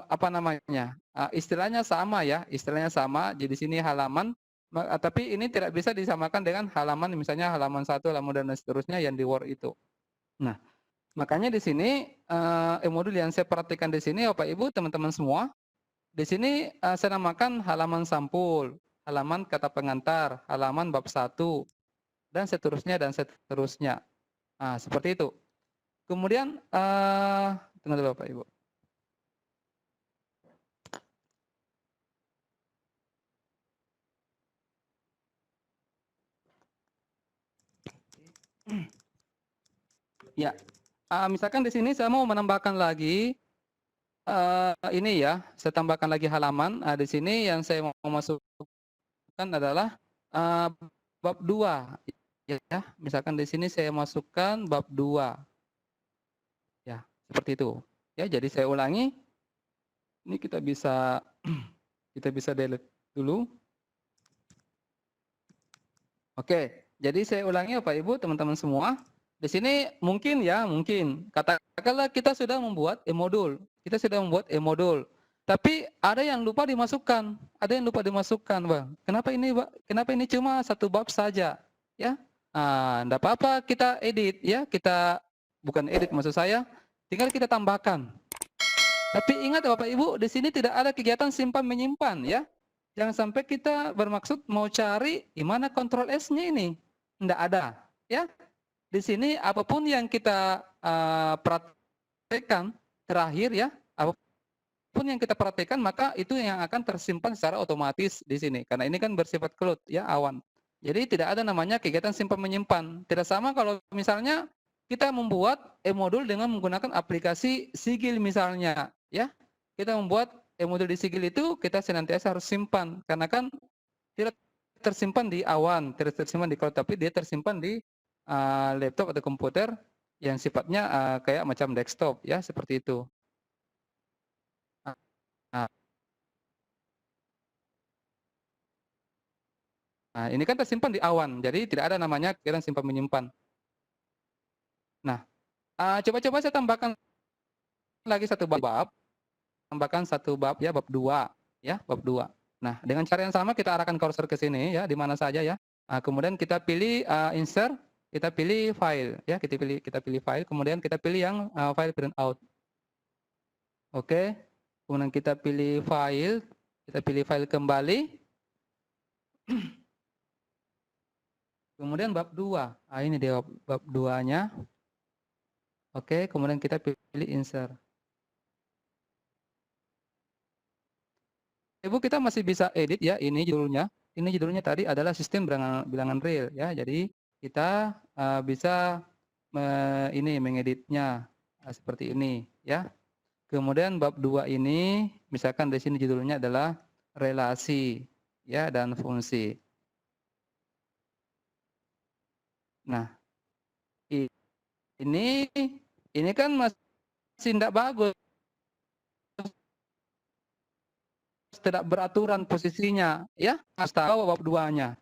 apa namanya? Istilahnya sama ya, istilahnya sama. Jadi di sini halaman, tapi ini tidak bisa disamakan dengan halaman misalnya halaman 1, halaman dan seterusnya yang di Word itu. Nah, makanya di sini e-modul yang saya perhatikan di sini Bapak Ibu, teman-teman semua, di sini saya namakan halaman sampul, halaman kata pengantar, halaman bab 1 dan seterusnya dan seterusnya. Seperti itu. Kemudian tunggu dulu Bapak Ibu. Ya, misalkan di sini saya mau menambahkan lagi ini ya, saya tambahkan lagi halaman. Di sini yang saya mau masukkan adalah bab 2. Ya, misalkan di sini saya masukkan bab 2. Ya, seperti itu. Ya, jadi saya ulangi. Ini kita bisa delete dulu. Oke, jadi saya ulangi Bapak Ibu, teman-teman semua. Di sini mungkin katakanlah kita sudah membuat e-modul. Kita sudah membuat e-modul. Tapi ada yang lupa dimasukkan. Bang. Kenapa ini, Pak? Kenapa ini cuma satu bab saja? Ya. Enggak apa-apa kita edit ya. Kita bukan edit maksud saya, tinggal kita tambahkan. Tapi ingat Bapak Ibu, di sini tidak ada kegiatan simpan menyimpan ya. Jangan sampai kita bermaksud mau cari di mana kontrol S-nya ini. Enggak ada, ya. Di sini apapun yang kita praktekkan terakhir ya, apapun yang kita praktekkan maka itu yang akan tersimpan secara otomatis di sini. Karena ini kan bersifat cloud ya, awan. Jadi tidak ada namanya kegiatan simpan menyimpan. Tidak sama kalau misalnya kita membuat e-modul dengan menggunakan aplikasi Sigil misalnya, ya. Kita membuat e-modul di Sigil itu kita senantiasa harus simpan karena kan tidak tersimpan di awan, tidak tersimpan di cloud, tapi dia tersimpan di laptop atau komputer yang sifatnya kayak macam desktop ya, seperti itu. Nah, ini kan tersimpan di awan, jadi tidak ada namanya kegiatan simpan menyimpan. Nah, coba-coba saya tambahkan lagi satu bab, ya, bab 2 ya, bab 2. Nah, dengan cara yang sama kita arahkan cursor ke sini ya, di mana saja ya. Kemudian kita pilih insert, kita pilih file ya, kita pilih file, kemudian kita pilih yang file printout. Oke. Kemudian kita pilih file kembali. Kemudian bab 2. Ah, ini dia bab 2-nya. Oke, kemudian kita pilih insert. Ibu kita masih bisa edit ya, ini judulnya. Ini judulnya tadi adalah sistem bilangan real ya. Jadi kita bisa ini mengeditnya seperti ini ya. Kemudian bab 2 ini misalkan di sini judulnya adalah relasi ya dan fungsi. Nah, ini kan masih tidak bagus, tidak beraturan posisinya ya. Harus tahu bab 2-nya.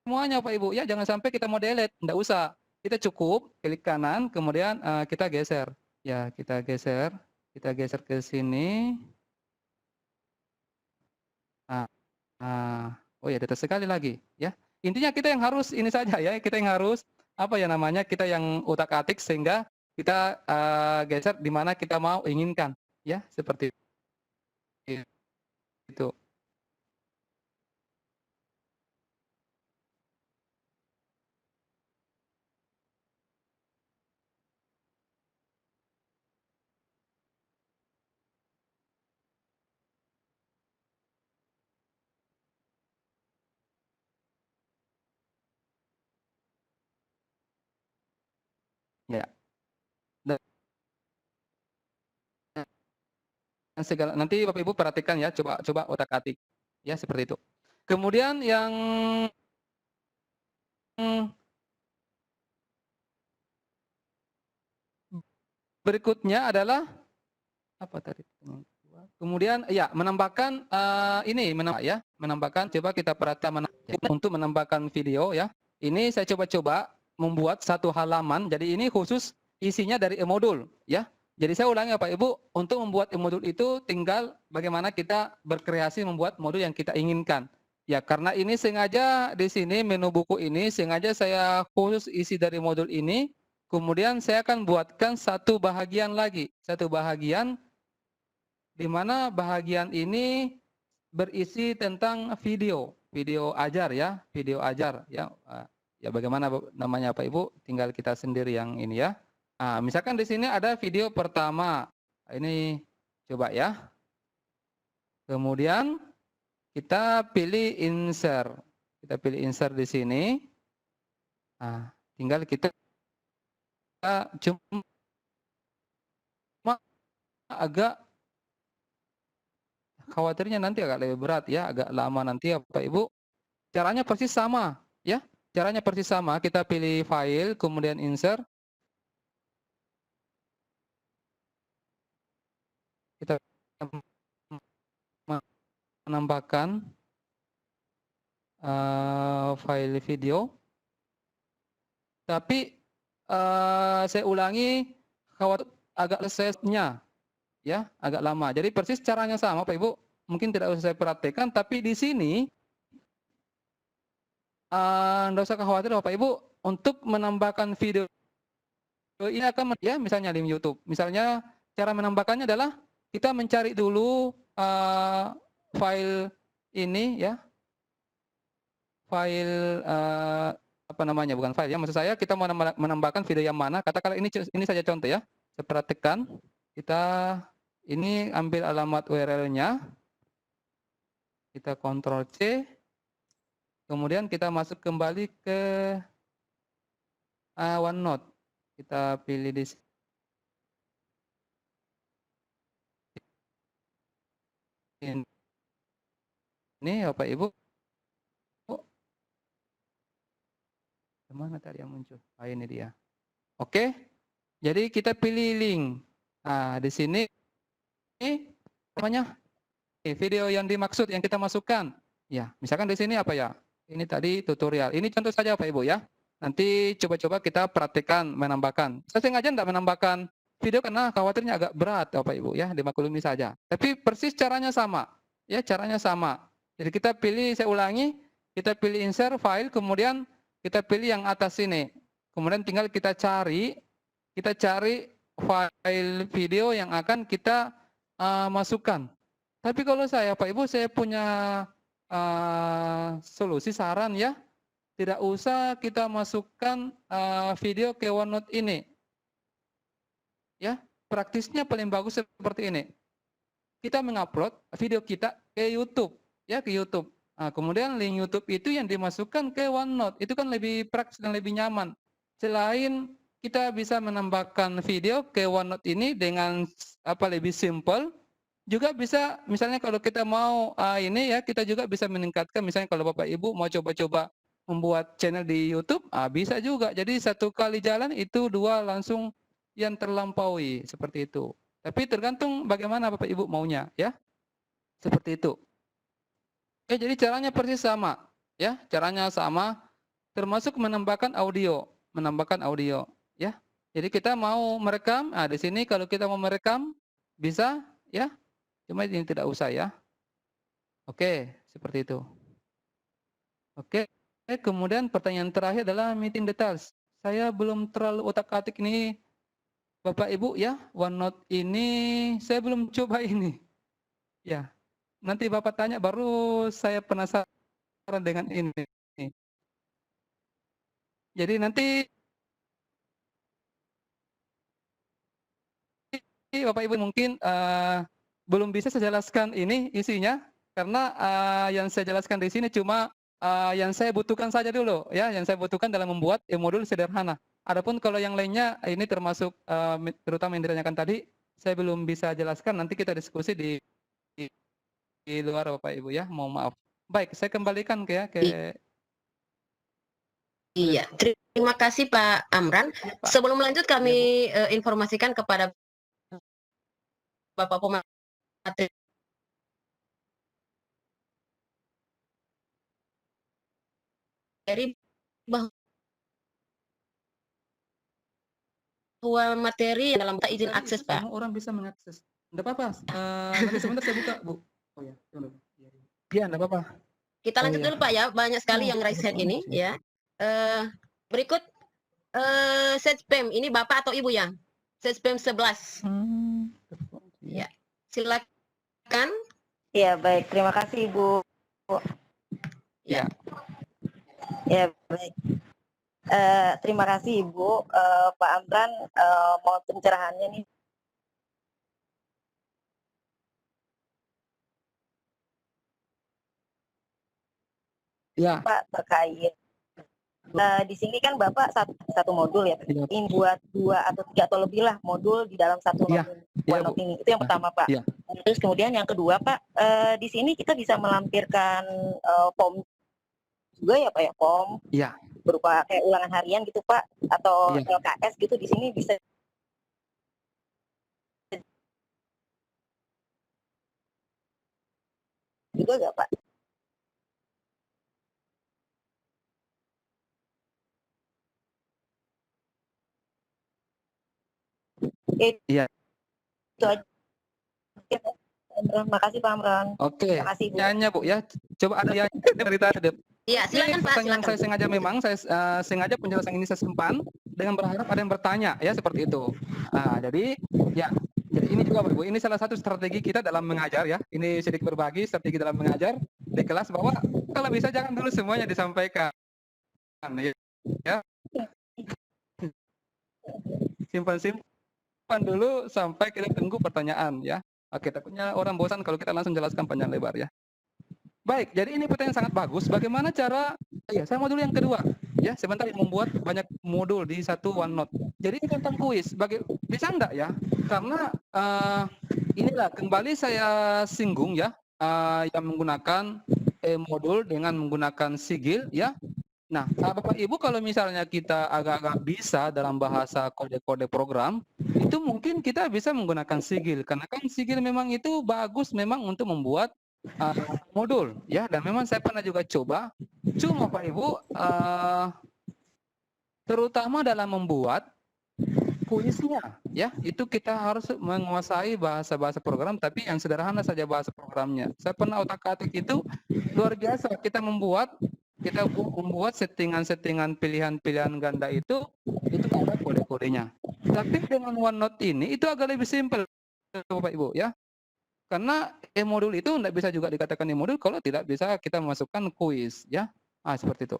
Semuanya Pak Ibu ya, jangan sampai kita mau delete, tidak usah. Kita cukup klik kanan, kemudian kita geser. Ya, kita geser ke sini. Oh ya, data sekali lagi ya. Intinya kita yang harus ini saja ya, kita yang harus apa ya namanya, kita yang utak-atik sehingga kita geser di mana kita mau inginkan ya, seperti itu. Ya. Dan segala nanti Bapak Ibu perhatikan ya, coba otak-atik ya seperti itu. Kemudian yang berikutnya adalah apa tadi? Kemudian ya menambahkan menambahkan coba kita perhatikan untuk menambahkan video ya. Ini saya coba membuat satu halaman. Jadi ini khusus isinya dari e-modul ya. Jadi saya ulangi Pak Ibu, untuk membuat e-modul itu tinggal bagaimana kita berkreasi membuat modul yang kita inginkan. Ya, karena ini sengaja di sini menu buku ini sengaja saya khusus isi dari modul ini. Kemudian saya akan buatkan satu bahagian lagi, satu bahagian di mana bahagian ini berisi tentang video ajar ya, video ajar ya. Ya bagaimana namanya Pak Ibu, tinggal kita sendiri yang ini ya. Nah, misalkan di sini ada video pertama. Ini coba ya. Kemudian kita pilih insert. Kita pilih insert di sini. Nah, tinggal kita cuma agak khawatirnya nanti agak lebih berat ya, agak lama nanti ya Bapak Ibu. Caranya persis sama ya. Caranya persis sama. Kita pilih file, kemudian insert. Kita menambahkan file video. Tapi saya ulangi, khawatir agak prosesnya ya, agak lama. Jadi persis caranya sama Pak Ibu. Mungkin tidak usah saya perhatikan, tapi di sini tidak usah khawatir Bapak Ibu untuk menambahkan video ini akan ya, misalnya di YouTube. Misalnya cara menambahkannya adalah kita mencari dulu file ini ya. File apa namanya? Bukan file ya. Maksud saya kita mau menambahkan video yang mana? Katakanlah ini saja contoh ya. Saya perhatikan. Kita ini ambil alamat URL-nya. Kita Ctrl C. Kemudian kita masuk kembali ke OneNote. Kita pilih di sini. Ini Bapak Ibu. Kemana tadi yang muncul? Ini dia. Oke. Jadi kita pilih link. Nah, di sini ini namanya video yang dimaksud yang kita masukkan. Ya, misalkan di sini apa ya? Ini tadi tutorial. Ini contoh saja Pak Ibu ya. Nanti coba-coba kita perhatikan menambahkan. Saya sengaja tidak menambahkan video karena khawatirnya agak berat Bapak Ibu ya, dimaklumi saja. Tapi persis caranya sama. Ya, caranya sama. Jadi kita pilih, saya ulangi, kita pilih insert file, kemudian kita pilih yang atas sini. Kemudian tinggal kita cari file video yang akan kita masukkan. Tapi kalau saya Pak Ibu, saya punya solusi saran ya. tidak usah kita masukkan video ke OneNote ini. Ya, praktisnya paling bagus seperti ini. Kita mengupload video kita ke YouTube, ya ke YouTube. Nah, kemudian link YouTube itu yang dimasukkan ke OneNote. Itu kan lebih praktis dan lebih nyaman. Selain kita bisa menambahkan video ke OneNote ini dengan lebih simple, juga bisa misalnya kalau kita mau ini ya, kita juga bisa meningkatkan, misalnya kalau Bapak Ibu mau coba-coba membuat channel di YouTube, bisa juga. Jadi satu kali jalan itu dua langsung yang terlampaui, seperti itu. Tapi tergantung bagaimana Bapak Ibu maunya, ya. Seperti itu. Oke, jadi caranya persis sama, ya. Caranya sama, termasuk menambahkan audio, ya. Jadi kita mau merekam, di sini kalau kita mau merekam bisa, ya. Cuma ini tidak usah, ya. Oke, seperti itu. Oke. Kemudian pertanyaan terakhir adalah meeting details. Saya belum terlalu otak-atik ini, Bapak Ibu, ya. OneNote ini saya belum coba ini. Ya. Nanti Bapak tanya baru saya penasaran dengan ini. Jadi nanti Bapak Ibu mungkin belum bisa saya jelaskan ini isinya karena yang saya jelaskan di sini cuma yang saya butuhkan saja dulu, ya, yang saya butuhkan dalam membuat modul sederhana. Adapun kalau yang lainnya ini termasuk terutama yang ditanyakan tadi, saya belum bisa jelaskan. Nanti kita diskusi di luar Bapak Ibu, ya. Mohon maaf. Baik, saya kembalikan ke Iya, terima kasih Pak Amran. Sebelum lanjut kami informasikan kepada Bapak pemateri bahwa materi yang dalam izin akses, Pak. Semua orang bisa mengakses. Enggak apa-apa. Nanti sebentar saya buka, Bu. Oh ya, iya, enggak apa-apa. Kita lanjut dulu Pak, ya. Banyak sekali yang raise hand ini, ya. Berikut Setpem, ini Bapak atau Ibu ya? Setpem 11. Ya, silakan. Ya, baik. Terima kasih, Ibu. Ya. Ya, baik. Terima kasih, Ibu. Pak Amran, mohon pencerahannya nih. Ya. Pak, terkait di sini kan Bapak satu modul ya, Ya. ini buat 2 atau 3 atau lebih lah modul di dalam satu Ya. OneNote ini. Itu yang pertama, Pak. Ya. Terus kemudian yang kedua, Pak, di sini kita bisa melampirkan form juga ya, Pak, ya, form Ya. berupa kayak ulangan harian gitu, Pak, atau Ya. LKS gitu di sini bisa juga nggak, Pak? Iya. Itu aja. Terima kasih Pak Amran. Oke. Terima kasih, Bu. Nyanyi, Bu, ya. Coba ada yang cerita. Iya, silakan Pak, Pertanyaan silakan. saya sengaja memang saya sengaja penjelasan ini saya simpan dengan berharap ada yang bertanya, ya, seperti itu. Jadi ini juga Bu, ini salah satu strategi kita dalam mengajar, ya. Ini sedikit berbagi strategi dalam mengajar di kelas bahwa kalau bisa jangan dulu semuanya disampaikan. Ya. Simpan dulu sampai kita tunggu pertanyaan, ya. Oke, takutnya orang bosan kalau kita langsung jelaskan panjang lebar, ya. Baik, jadi ini pertanyaan sangat bagus. Bagaimana cara, saya mau dulu yang kedua. Ya, sebentar membuat banyak modul di satu OneNote. Jadi ini tentang kuis. Bisa enggak ya? Karena inilah kembali saya singgung, ya, yang menggunakan modul dengan menggunakan sigil, ya. Nah, Bapak Ibu kalau misalnya kita agak-agak bisa dalam bahasa kode-kode program, itu mungkin kita bisa menggunakan sigil. Karena kan sigil memang itu bagus memang untuk membuat modul, ya, dan memang saya pernah juga coba. Cuma Pak Ibu, terutama dalam membuat kuisnya, ya, itu kita harus menguasai bahasa-bahasa program, tapi yang sederhana saja bahasa programnya. Saya pernah otak-atik itu luar biasa. Kita membuat settingan-settingan pilihan-pilihan ganda itu ada kode-kodenya. Tapi dengan OneNote ini itu agak lebih simpel, Bapak Ibu, ya. Karena modul itu tidak bisa juga dikatakan modul kalau tidak bisa kita memasukkan kuis, ya. Seperti itu.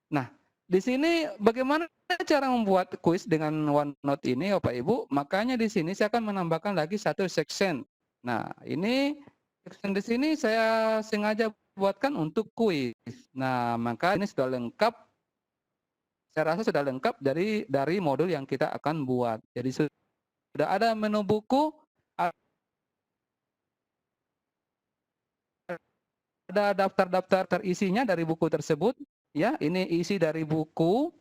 Nah, di sini bagaimana cara membuat kuis dengan OneNote ini, Bapak Ibu? Makanya di sini saya akan menambahkan lagi satu section. Nah, ini section di sini saya sengaja buatkan untuk kuis. Nah, maka ini sudah lengkap. Saya rasa sudah lengkap dari modul yang kita akan buat. Jadi sudah ada menu buku, ada daftar-daftar terisinya dari buku tersebut. Ya, ini isi dari buku.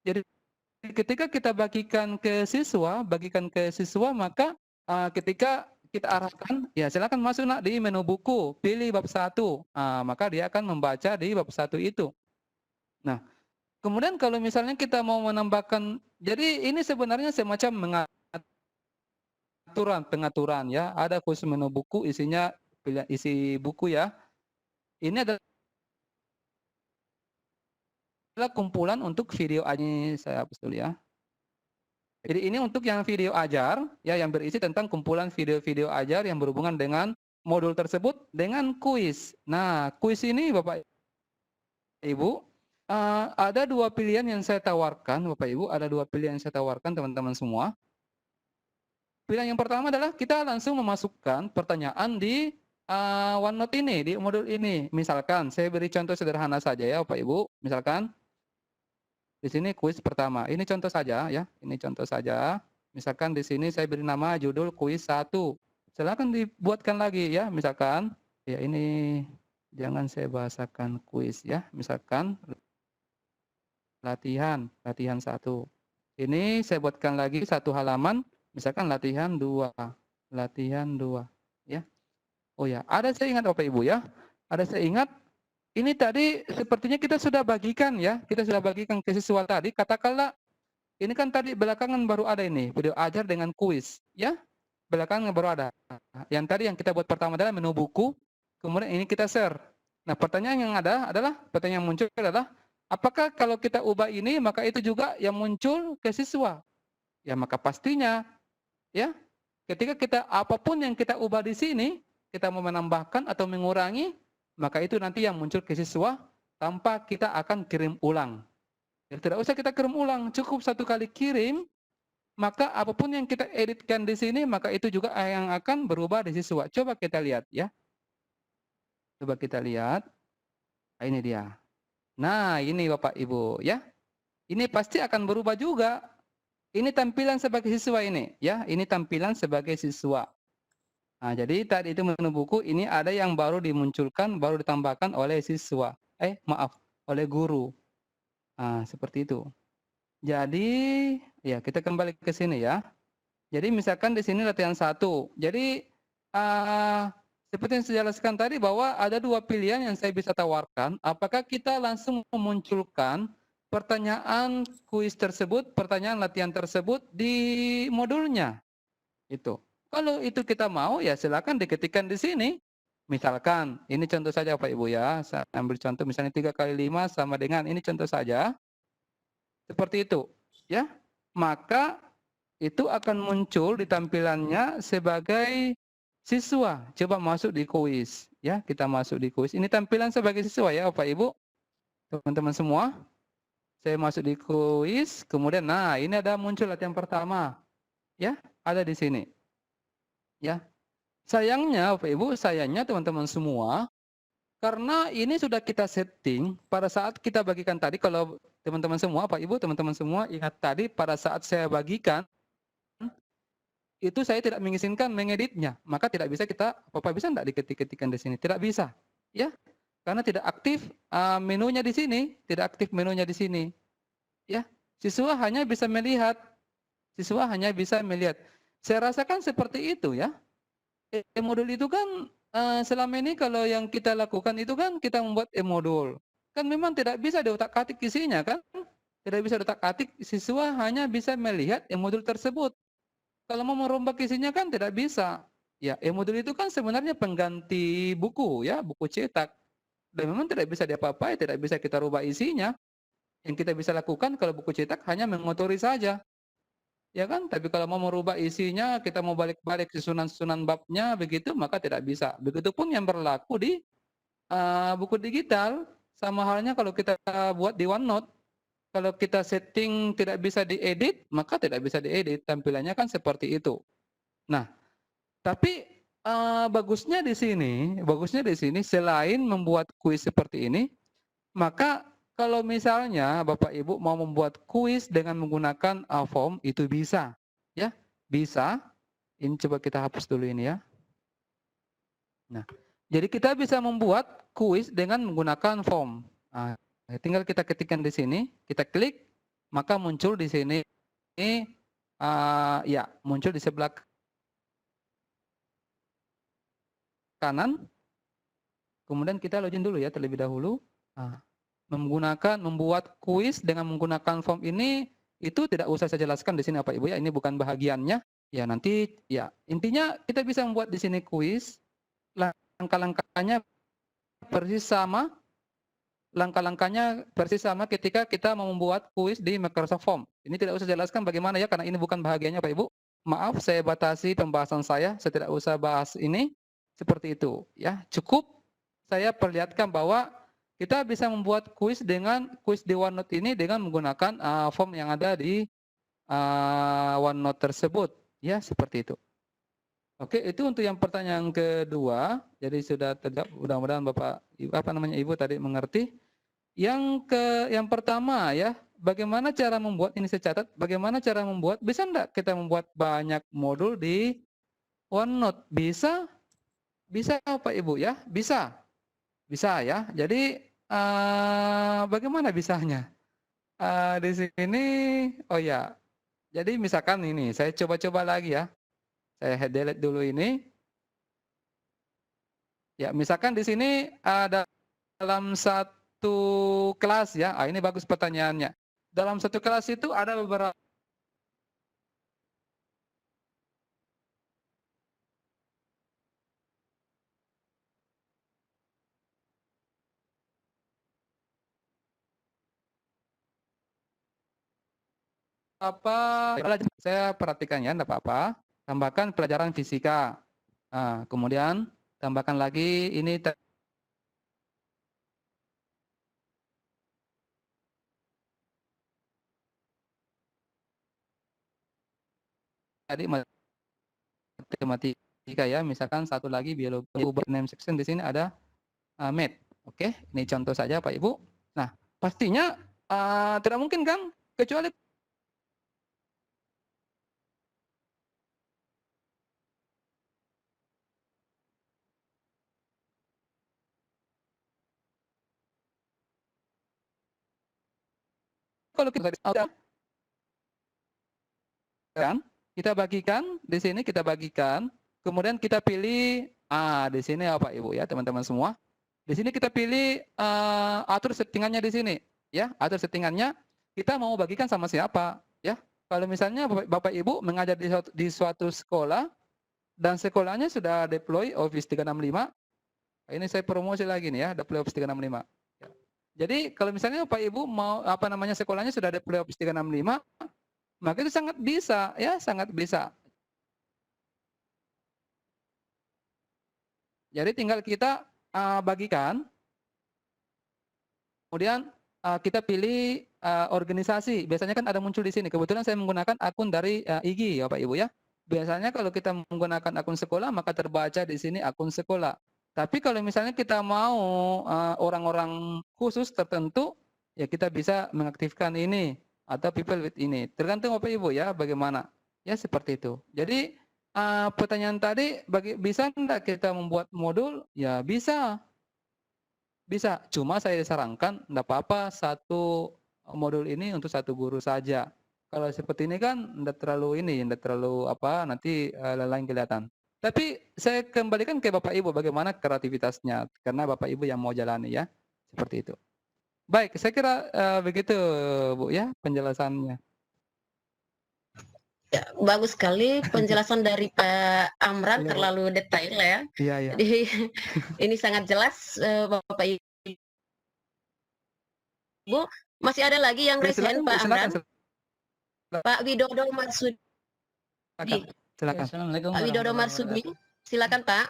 Jadi ketika kita bagikan ke siswa, maka ketika kita arahkan, ya silakan masuk nak di menu buku, pilih bab 1. Maka dia akan membaca di bab 1 itu. Nah, kemudian kalau misalnya kita mau menambahkan, jadi ini sebenarnya semacam pengaturan ya. Ada khusus menu buku, isinya isi buku ya. Ini adalah kumpulan untuk video ini, saya hapus dulu ya. Jadi ini untuk yang video ajar, ya, yang berisi tentang kumpulan video-video ajar yang berhubungan dengan modul tersebut dengan kuis. Nah, kuis ini Bapak Ibu, ada 2 pilihan yang saya tawarkan, Bapak Ibu, ada 2 pilihan yang saya tawarkan teman-teman semua. Pilihan yang pertama adalah kita langsung memasukkan pertanyaan di OneNote ini, di modul ini. Misalkan, saya beri contoh sederhana saja ya Bapak Ibu, misalkan, di sini kuis pertama. Ini contoh saja ya. Ini contoh saja. Misalkan di sini saya beri nama judul kuis 1. Silakan dibuatkan lagi ya. Misalkan ya ini jangan saya bahasakan kuis ya. Misalkan latihan 1. Ini saya buatkan lagi satu halaman. Misalkan latihan 2 ya. Oh ya, ada saya ingat Bapak Ibu ya. Ada saya ingat ini tadi sepertinya kita sudah bagikan ya, kita sudah bagikan ke siswa tadi, katakanlah, ini kan tadi belakangan baru ada ini, video ajar dengan kuis, ya, belakangan baru ada. Yang tadi yang kita buat pertama adalah menu buku, kemudian ini kita share. Nah, pertanyaan yang ada adalah, pertanyaan yang muncul adalah, apakah kalau kita ubah ini, maka itu juga yang muncul ke siswa? Ya, maka pastinya, ya, ketika kita, apapun yang kita ubah di sini, kita mau menambahkan atau mengurangi, maka itu nanti yang muncul ke siswa tanpa kita akan kirim ulang. Ya, tidak usah kita kirim ulang, cukup satu kali kirim, maka apapun yang kita editkan di sini, maka itu juga yang akan berubah di siswa. Coba kita lihat ya. Coba kita lihat. Nah, ini dia. Nah, ini Bapak Ibu ya. Ini pasti akan berubah juga. Ini tampilan sebagai siswa ini ya. Ini tampilan sebagai siswa. Nah, jadi tadi itu menu buku ini ada yang baru dimunculkan, baru ditambahkan oleh siswa. Oleh guru. Nah, seperti itu. Jadi, ya kita kembali ke sini ya. Jadi misalkan di sini latihan 1. Jadi, seperti yang saya jelaskan tadi bahwa ada 2 pilihan yang saya bisa tawarkan. Apakah kita langsung memunculkan pertanyaan kuis tersebut, pertanyaan latihan tersebut di modulnya. Itu. Kalau itu kita mau, ya silakan diketikkan di sini. Misalkan, ini contoh saja Pak Ibu ya. Saya ambil contoh misalnya 3 kali 5 sama dengan, ini contoh saja. Seperti itu. Ya. Maka itu akan muncul di tampilannya sebagai siswa. Coba masuk di kuis. Ya, kita masuk di kuis. Ini tampilan sebagai siswa ya Pak Ibu. Teman-teman semua. Saya masuk di kuis. Kemudian, nah ini ada muncul latihan pertama. Ya, ada di sini. Ya, sayangnya Bapak Ibu, sayangnya teman-teman semua, karena ini sudah kita setting pada saat kita bagikan tadi, kalau teman-teman semua, Pak Ibu, teman-teman semua ingat tadi pada saat saya bagikan, itu saya tidak mengizinkan mengeditnya, maka tidak bisa kita, Bapak bisa tidak diketik-ketikkan di sini? Tidak bisa, ya, karena tidak aktif menunya di sini, tidak aktif menunya di sini, ya. Siswa hanya bisa melihat, Saya rasakan seperti itu ya. E-modul itu kan selama ini kalau yang kita lakukan itu kan kita membuat e-modul. Kan memang tidak bisa diotak-atik isinya kan? Tidak bisa diotak-atik, siswa hanya bisa melihat e-modul tersebut. Kalau mau merombak isinya kan tidak bisa. Ya, e-modul itu kan sebenarnya pengganti buku ya, buku cetak. Dan memang tidak bisa diapa-apai, tidak bisa kita rubah isinya. Yang kita bisa lakukan kalau buku cetak hanya mengotori saja. Ya kan, tapi kalau mau merubah isinya, kita mau balik-balik susunan-susunan babnya begitu, maka tidak bisa. Begitupun yang berlaku di buku digital. sama halnya kalau kita buat di OneNote. Kalau kita setting tidak bisa diedit, maka tidak bisa diedit. Tampilannya kan seperti itu. Nah, tapi bagusnya di sini selain membuat kuis seperti ini, maka kalau misalnya Bapak Ibu mau membuat kuis dengan menggunakan form itu bisa, ya, bisa. Ini coba kita hapus dulu ini ya. Nah, jadi kita bisa membuat kuis dengan menggunakan form. Nah, tinggal kita ketikkan di sini, kita klik, maka muncul di sini, ya, muncul di sebelah kanan. Kemudian kita login dulu ya terlebih dahulu. Nah, membuat kuis dengan menggunakan form ini itu tidak usah saya jelaskan di sini Bapak Ibu ya, ini bukan bahagiannya. Ya nanti ya intinya kita bisa membuat di sini kuis, langkah-langkahnya persis sama. Langkah-langkahnya persis sama ketika kita mau membuat kuis di Microsoft Form. Ini tidak usah jelaskan bagaimana ya, karena ini bukan bahagiannya Pak Ibu. Maaf, saya batasi pembahasan saya tidak usah bahas ini. Seperti itu ya. Cukup saya perlihatkan bahwa kita bisa membuat kuis di OneNote ini dengan menggunakan form yang ada di OneNote tersebut. Ya, seperti itu. Oke, itu untuk yang pertanyaan kedua. Jadi sudah terjawab, mudah-mudahan Bapak Ibu tadi mengerti. Yang pertama ya, bagaimana cara membuat, ini saya catat, bagaimana cara membuat, bisa enggak kita membuat banyak modul di OneNote? Bisa? Bisa Pak Ibu ya? Bisa. Bisa ya. Jadi bagaimana bisanya? Di sini, oh ya. Jadi misalkan ini, saya coba-coba lagi ya. Saya delete dulu ini. Ya, misalkan di sini ada dalam satu kelas ya. Ini bagus pertanyaannya. Dalam satu kelas itu ada beberapa saya perhatikan ya, enggak apa-apa. Tambahkan pelajaran fisika. Nah, kemudian tambahkan lagi ini tadi matematika ya, misalkan satu lagi biologi, name section di sini ada math. Oke, ini contoh saja Pak Ibu. Nah, pastinya tidak mungkin kan, kecuali kalau kita kan, kita bagikan di sini, kita bagikan, kemudian kita pilih di sini ya Pak Ibu ya, teman-teman semua. Di sini kita pilih atur settingannya di sini ya, atur settingannya. Kita mau bagikan sama siapa ya? Kalau misalnya Bapak Ibu mengajar di suatu sekolah dan sekolahnya sudah deploy Office 365, ini saya promosi lagi nih ya, deploy Office 365. Ya. Jadi kalau misalnya Bapak Ibu mau sekolahnya sudah deploy Office 365, maka itu sangat bisa ya, sangat bisa. Jadi tinggal kita bagikan, kemudian kita pilih organisasi. Biasanya kan ada muncul di sini. Kebetulan saya menggunakan akun dari IG ya Pak Ibu ya. Biasanya kalau kita menggunakan akun sekolah, maka terbaca di sini akun sekolah. Tapi kalau misalnya kita mau orang-orang khusus tertentu, ya kita bisa mengaktifkan ini atau people with ini. Tergantung Bapak Ibu ya bagaimana. Ya seperti itu. Jadi pertanyaan tadi, bisa enggak kita membuat modul? Ya bisa. Bisa. Cuma saya sarankan enggak apa-apa satu modul ini untuk satu guru saja. Kalau seperti ini kan enggak terlalu nanti lain kelihatan. Tapi saya kembalikan ke Bapak Ibu bagaimana kreativitasnya, karena Bapak Ibu yang mau jalani ya, seperti itu. Baik, saya kira begitu Bu ya penjelasannya. Ya, bagus sekali penjelasan dari Pak Amran, terlalu detail ya. Iya, iya. Jadi ini sangat jelas Bapak Ibu. Masih ada lagi yang raise hand Pak Amran? Pak Widodo Marsudi. Silakan. Pak Widodo Marsudi, silakan Pak.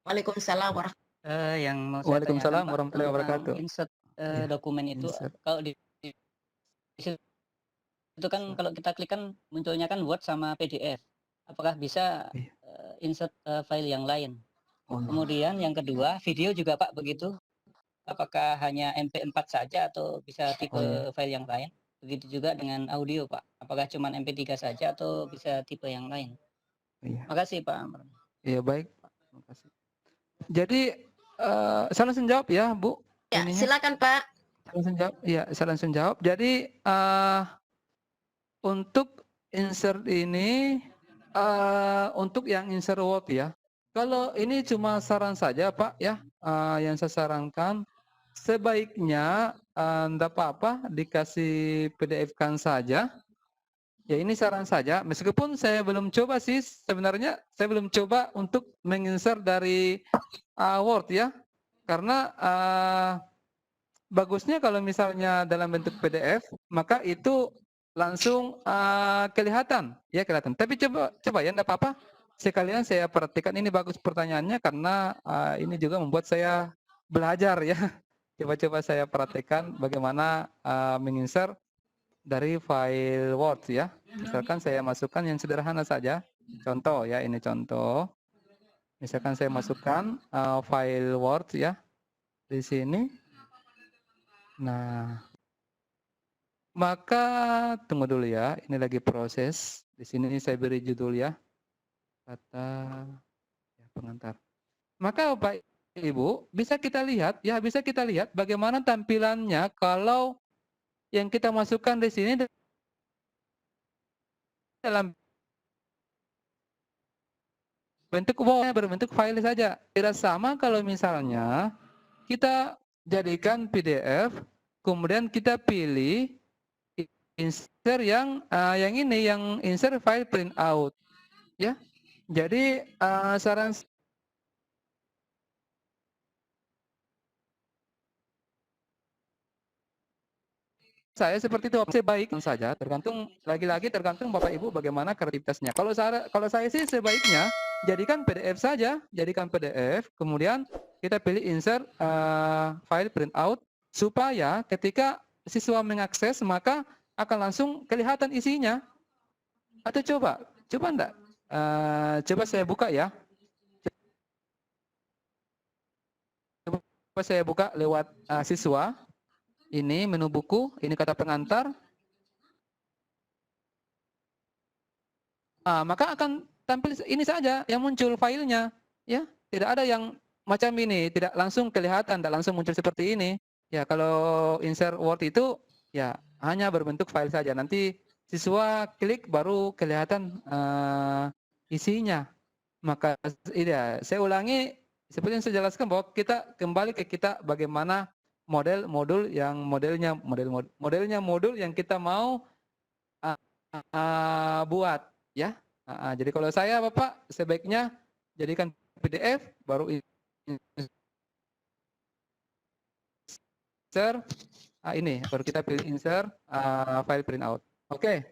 Waalaikumsalam warahmatullahi Yang mau saya Waalaikumsalam tanyakan, Pak, warahmatullahi tentang wabarakatuh. insert Iya, dokumen itu, insert. kalau di situ kan kalau kita klik kan munculnya kan Word sama PDF. Apakah bisa Iya. insert file yang lain? Oh, iya. Kemudian yang kedua, video juga Pak begitu. Apakah hanya MP4 saja atau bisa tipe Oh, iya. file yang lain? Begitu juga dengan audio Pak. Apakah cuma MP3 saja atau bisa tipe yang lain? Iya. Makasih Pak Amran. Iya, baik, Pak. Terima kasih. Jadi saya langsung jawab ya, Bu. Ya, Ininya. silakan Pak. Saya langsung jawab. Iya, saya langsung jawab. Jadi untuk insert ini untuk yang insert Word ya. Kalau ini cuma saran saja Pak ya, yang saya sarankan sebaiknya enggak apa-apa dikasih PDF-kan saja. Ya ini saran saja, meskipun saya belum coba sih, sebenarnya saya belum coba untuk menginsert dari Word ya, karena bagusnya kalau misalnya dalam bentuk PDF, maka itu langsung kelihatan, ya kelihatan. Tapi coba ya, enggak apa-apa. Sekalian saya perhatikan, ini bagus pertanyaannya karena ini juga membuat saya belajar ya. Coba-coba saya perhatikan bagaimana menginsert dari file Word ya. Misalkan saya masukkan yang sederhana saja. Contoh ya, ini contoh. Misalkan saya masukkan file Word ya di sini. Nah, maka tunggu dulu ya. Ini lagi proses. Di sini saya beri judul ya. Kata ya, pengantar. Maka Bapak Ibu, bisa kita lihat ya, bisa kita lihat bagaimana tampilannya kalau yang kita masukkan di sini dalam bentuk berbentuk file saja. Tidak sama kalau misalnya kita jadikan PDF, kemudian kita pilih insert yang ini, yang insert file printout, ya. Jadi saran saya seperti itu, sebaik saja, tergantung lagi-lagi tergantung Bapak Ibu bagaimana kreativitasnya. Kalau saya sih sebaiknya jadikan PDF saja, jadikan PDF, kemudian kita pilih insert file printout supaya ketika siswa mengakses maka akan langsung kelihatan isinya. Atau coba enggak? Coba saya buka ya. Coba saya buka lewat siswa. Ini menu buku, ini kata pengantar. Maka akan tampil ini saja yang muncul filenya, ya. Tidak ada yang macam ini, tidak langsung kelihatan, tidak langsung muncul seperti ini. Ya, kalau insert Word itu ya hanya berbentuk file saja. Nanti siswa klik baru kelihatan isinya. Maka ya, saya ulangi seperti yang saya jelaskan bahwa kita kembali ke kita bagaimana modul yang kita mau buat ya. Jadi kalau saya Bapak sebaiknya jadikan PDF baru insert ini baru kita pilih insert file printout. Oke.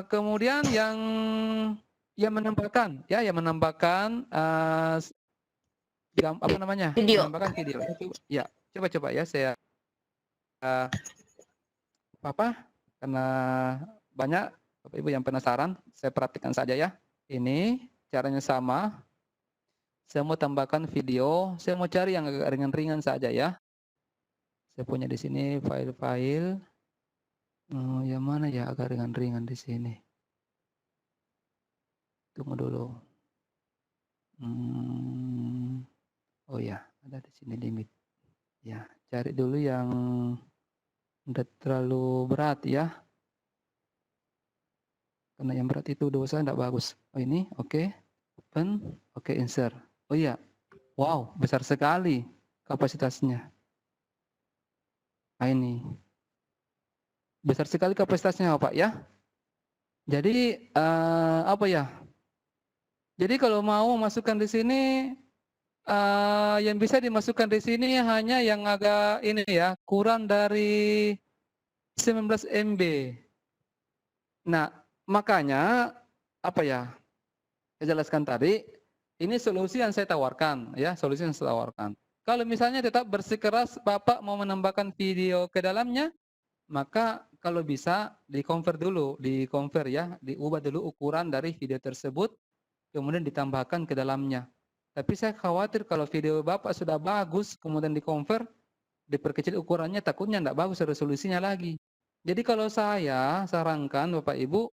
Kemudian yang menambahkan ya, yang menambahkan apa namanya? Video. Menambahkan video. Ya. Coba ya saya karena banyak Bapak Ibu yang penasaran, saya perhatikan saja ya. Ini caranya sama. Saya mau tambahkan video, saya mau cari yang agak ringan-ringan saja ya. Saya punya di sini file-file. Yang mana ya agak ringan-ringan di sini? Tunggu dulu. Oh ya, ada di sini limit. Ya, cari dulu yang tidak terlalu berat ya. Karena yang berat itu dosa tidak bagus. Oh ini, oke. Open, oke, insert. Oh iya, wow, besar sekali kapasitasnya. Nah ini. Besar sekali kapasitasnya Pak ya. Jadi, apa ya. Jadi kalau mau masukkan di sini, yang bisa dimasukkan di sini hanya yang agak ini ya, kurang dari 19 MB. Nah, makanya apa ya? Saya jelaskan tadi, ini solusi yang saya tawarkan, ya, solusi yang saya tawarkan. Kalau misalnya tetap bersikeras Bapak mau menambahkan video ke dalamnya, maka kalau bisa di-convert dulu, ya, diubah dulu ukuran dari video tersebut, kemudian ditambahkan ke dalamnya. Tapi saya khawatir kalau video Bapak sudah bagus, kemudian di-convert, diperkecil ukurannya, takutnya tidak bagus resolusinya lagi. Jadi kalau saya sarankan Bapak Ibu,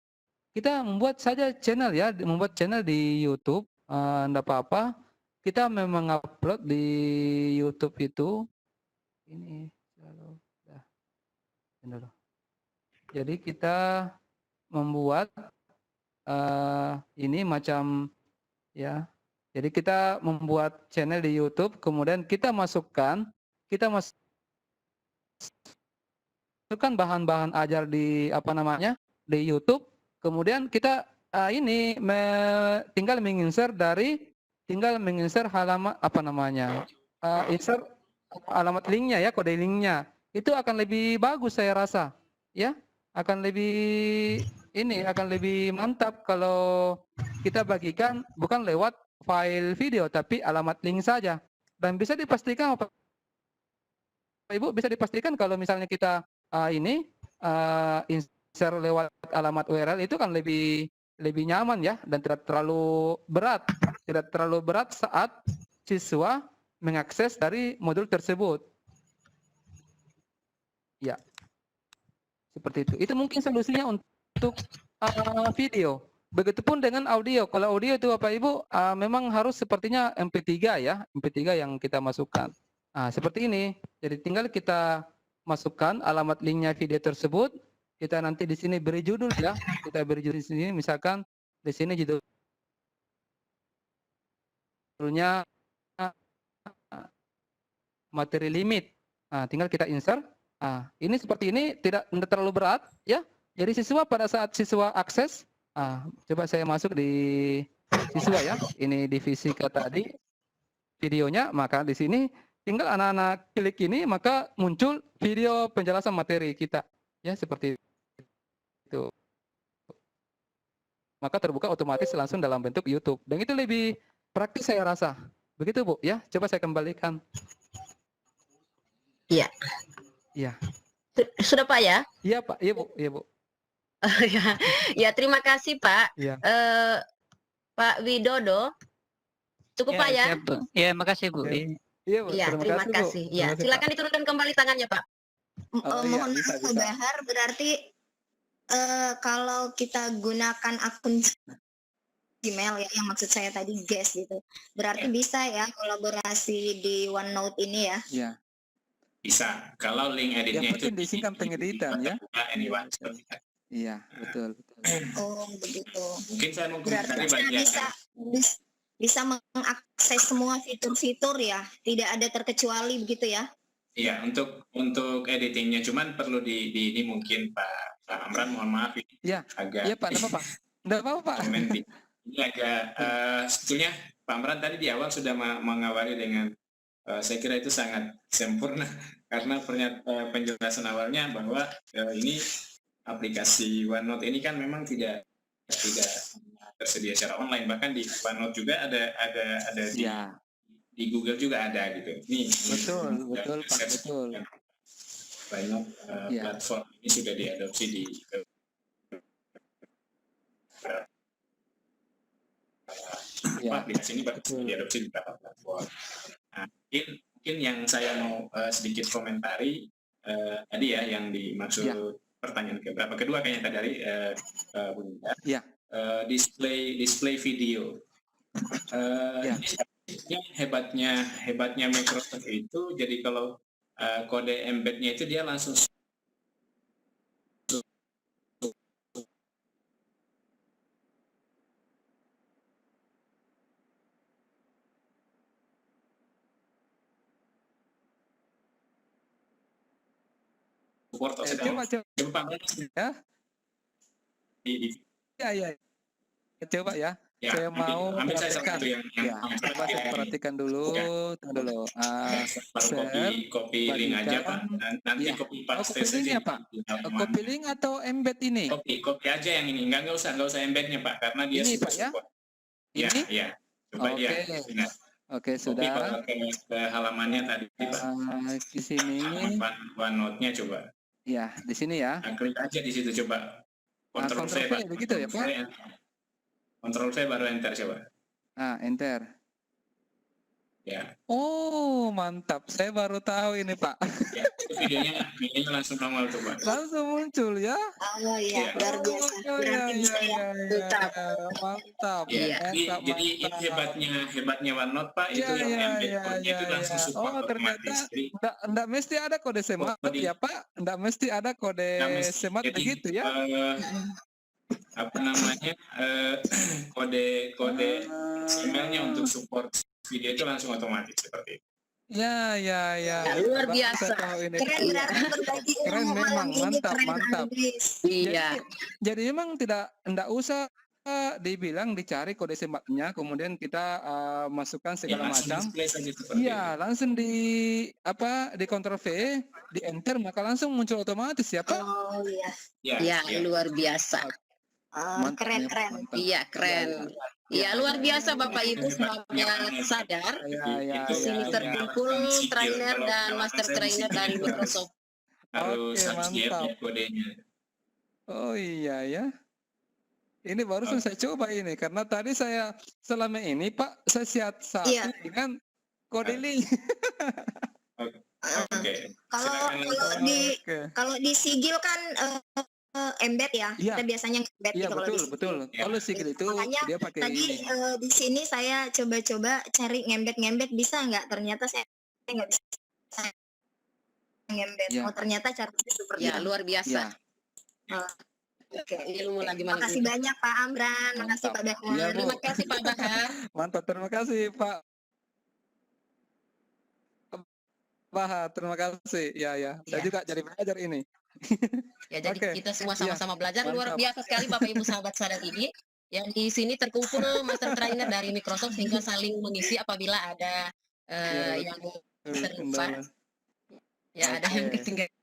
kita membuat saja channel ya, membuat channel di YouTube, enggak apa-apa. Kita memang upload di YouTube itu ini jadi kita membuat ini macam ya. Jadi kita membuat channel di YouTube, kemudian kita masukkan bahan-bahan ajar di di YouTube. Kemudian kita tinggal menginsert halaman insert alamat linknya ya, kode linknya. Itu akan lebih bagus saya rasa, ya. Akan lebih mantap kalau kita bagikan bukan lewat file video tapi alamat link saja. Dan bisa dipastikan Bapak Ibu, bisa dipastikan kalau misalnya kita insert lewat alamat URL itu kan lebih nyaman ya, dan tidak terlalu berat saat siswa mengakses dari modul tersebut. Ya, seperti itu. Itu mungkin solusinya untuk video. Begitupun dengan audio. Kalau audio itu Bapak Ibu memang harus sepertinya MP3 ya, MP3 yang kita masukkan. Seperti ini. Jadi tinggal kita masukkan alamat linknya video tersebut. Kita nanti di sini beri judul ya. Kita beri judul di sini, misalkan di sini judulnya materi limit. Tinggal kita insert. Ini seperti ini, tidak terlalu berat ya. Jadi siswa pada saat siswa akses, coba saya masuk di siswa ya. Ini di fisika tadi videonya, maka di sini tinggal anak-anak klik ini, maka muncul video penjelasan materi kita ya, seperti itu. Maka terbuka otomatis langsung dalam bentuk YouTube, dan itu lebih praktis saya rasa. Begitu Bu ya. Coba saya kembalikan. Iya. Iya. Sudah Pak ya? Iya Pak. Iya Bu. Iya Bu. Ya, terima kasih Pak. Iya. Pak Widodo. Cukup Pak ya? Siap, Bu. Ya, makasih Bu. Oke. Iya Bu. Ya, terima Bu. kasih. Ya, Terima kasih, silakan Pak. diturunkan kembali tangannya Pak. Oh, iya, Mohon bisa, maaf bisa. Pak Bahar, berarti kalau kita gunakan akun Gmail ya, yang maksud saya tadi guest gitu, berarti bisa ya kolaborasi di OneNote ini ya? Iya. Bisa. Kalau link editnya Yang itu penting diisikan pengeditan ya. anyone seperti itu. Iya, betul. Oh begitu. Mungkin saya mau Berarti komentari kita bagian bisa mengakses semua fitur-fitur ya, tidak ada terkecuali begitu ya? Iya, untuk editingnya, cuman perlu ini mungkin Pak Amran, mohon maaf ini Iya. agak Iya Pak, enggak apa-apa. Enggak apa-apa Pak. komentar. Ini agak sebetulnya Pak Amran tadi di awal sudah mengawali dengan saya kira itu sangat sempurna karena penjelasan awalnya bahwa ini aplikasi OneNote ini kan memang tidak tersedia secara online, bahkan di OneNote juga ada Iya. di Google juga ada gitu. Ini Betul Pak, betul. Banyak Iya. platform ini sudah diadopsi di Iya. aplikasi ini Betul. diadopsi di beberapa platform. Nah, mungkin yang saya mau sedikit komentari tadi ya, yang dimaksud Iya. pertanyaan kedua kayaknya tadi Bu Linda. Iya. Display video. Iya. Ini hebatnya Microsoft itu, jadi kalau kode embed-nya itu dia langsung support. Coba. Coba Ya. Iya. Coba ya. Ya, Saya mau ambil saya perhatikan. satu yang Ya, coba saya perhatikan dulu. Tunggu dulu. baru copy link aja Pak. Nanti Iya. copy Oh, paste copy link ya, saja. Pak? Copy link atau embed ini? Copy aja yang ini. Enggak usah embednya Pak, karena dia Ini, sudah Pak, ya? support. Ini? Ya. Coba Oke. lihat. Nah, Oke, copy sudah. kalau ke halamannya tadi, Pak. Di sini. OneNote-nya coba. Ya, di sini ya. Nah, klik aja di situ coba. Ctrl V, Ctrl V Pak. begitu ya, Pak? Ctrl V baru enter coba. Enter. Ya. Oh, mantap. Saya baru tahu ini, Pak. Ya, itu videonya langsung nongol coba. Langsung muncul ya. Oh iya, luar biasa. Oh, ya, Berarti bisa ya. Mantap. Mantap. Ya, Mantap, jadi ini mantap. hebatnya OneNote, Pak, itu embed code-nya itu langsung support Ternyata otomatis. Jadi, enggak mesti ada kode semat Kode- ya, Pak. Enggak mesti ada kode semat jadi, begitu ya. apa namanya, kode emailnya untuk support video itu langsung otomatis seperti itu. Ya. luar Baru biasa. saya tahu ini. Keren berarti berbagi Keren ilmu memang, malam ini, mantap, keren mantap. Andris. Iya. Jadi memang enggak usah dibilang dicari kode sematnya, kemudian kita masukkan segala langsung macam. display saja seperti Iya, langsung di Ctrl V, di enter maka langsung muncul otomatis ya, Pak. Oh iya. itu. Ya, luar biasa. Mantap, Keren ya, keren. mantap. Iya, keren. Iya, luar biasa Bapak Ibu semuanya sadar. Ya, Di sini ya. terkumpul trainer dan master trainer dari Microsoft. Harus Oke, di mantap. update kodenya. Oh iya ya. Ini barusan saya coba ini karena tadi saya selama ini Pak saya siasati Iya. dengan kode link. Oke. Kalau Silakan. kalau di sigil kan embed ya. Iya. Kita biasanya embed Iya gitu kalau di betul sigil. betul. Ya. Kalau sigil itu Makanya dia pakai Tadi ini. di sini saya coba-coba cari ngembed bisa nggak? Ternyata saya nggak bisa ngembed. Ya. Oh ternyata caranya seperti Ya, itu. luar biasa. Ya. Oke. Ilmu lagi malam Makasih ini. banyak Pak Amran, makasih Mantap. Pak Bahar. Iya, Bu. Terima kasih Pak Bahar. Mantap, terima kasih Pak Bahar, terima kasih. Ya. Saya Ya. juga jadi belajar ini. Ya, jadi Oke. kita semua sama-sama belajar. Luar Mantap. biasa sekali Bapak Ibu sahabat sadar ini. Yang di sini terkumpul master trainer dari Microsoft sehingga saling mengisi apabila ada Ya, yang betul. terlupa. Ya, ada yang Oke. ketinggalan.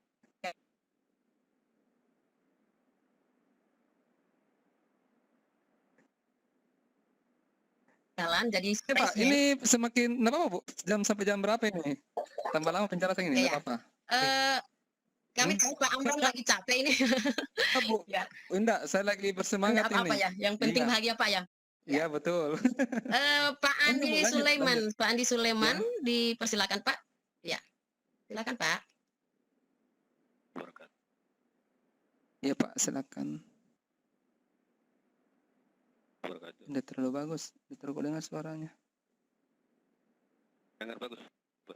Jadi Oke, Pak, space-nya, ini semakin enggak apa-apa, Bu? Sampai jam berapa ini? Tambah lama penjelasan ini, Iya. enggak apa-apa. kami tahu Pak Amran lagi capek ini. Bu. Ya. Enggak, saya lagi bersemangat Enggak apa-apa ini. ya. Yang penting Iya. bahagia Pak ya. Iya, betul. Pak Andi Lanjut, Sulaiman, lanjut. Pak Andi Sulaiman, dipersilakan Pak. Ya, silakan Pak. Iya, Pak, silakan. Udah terlalu bagus, udah terlalu dengar suaranya. Dengar bagus.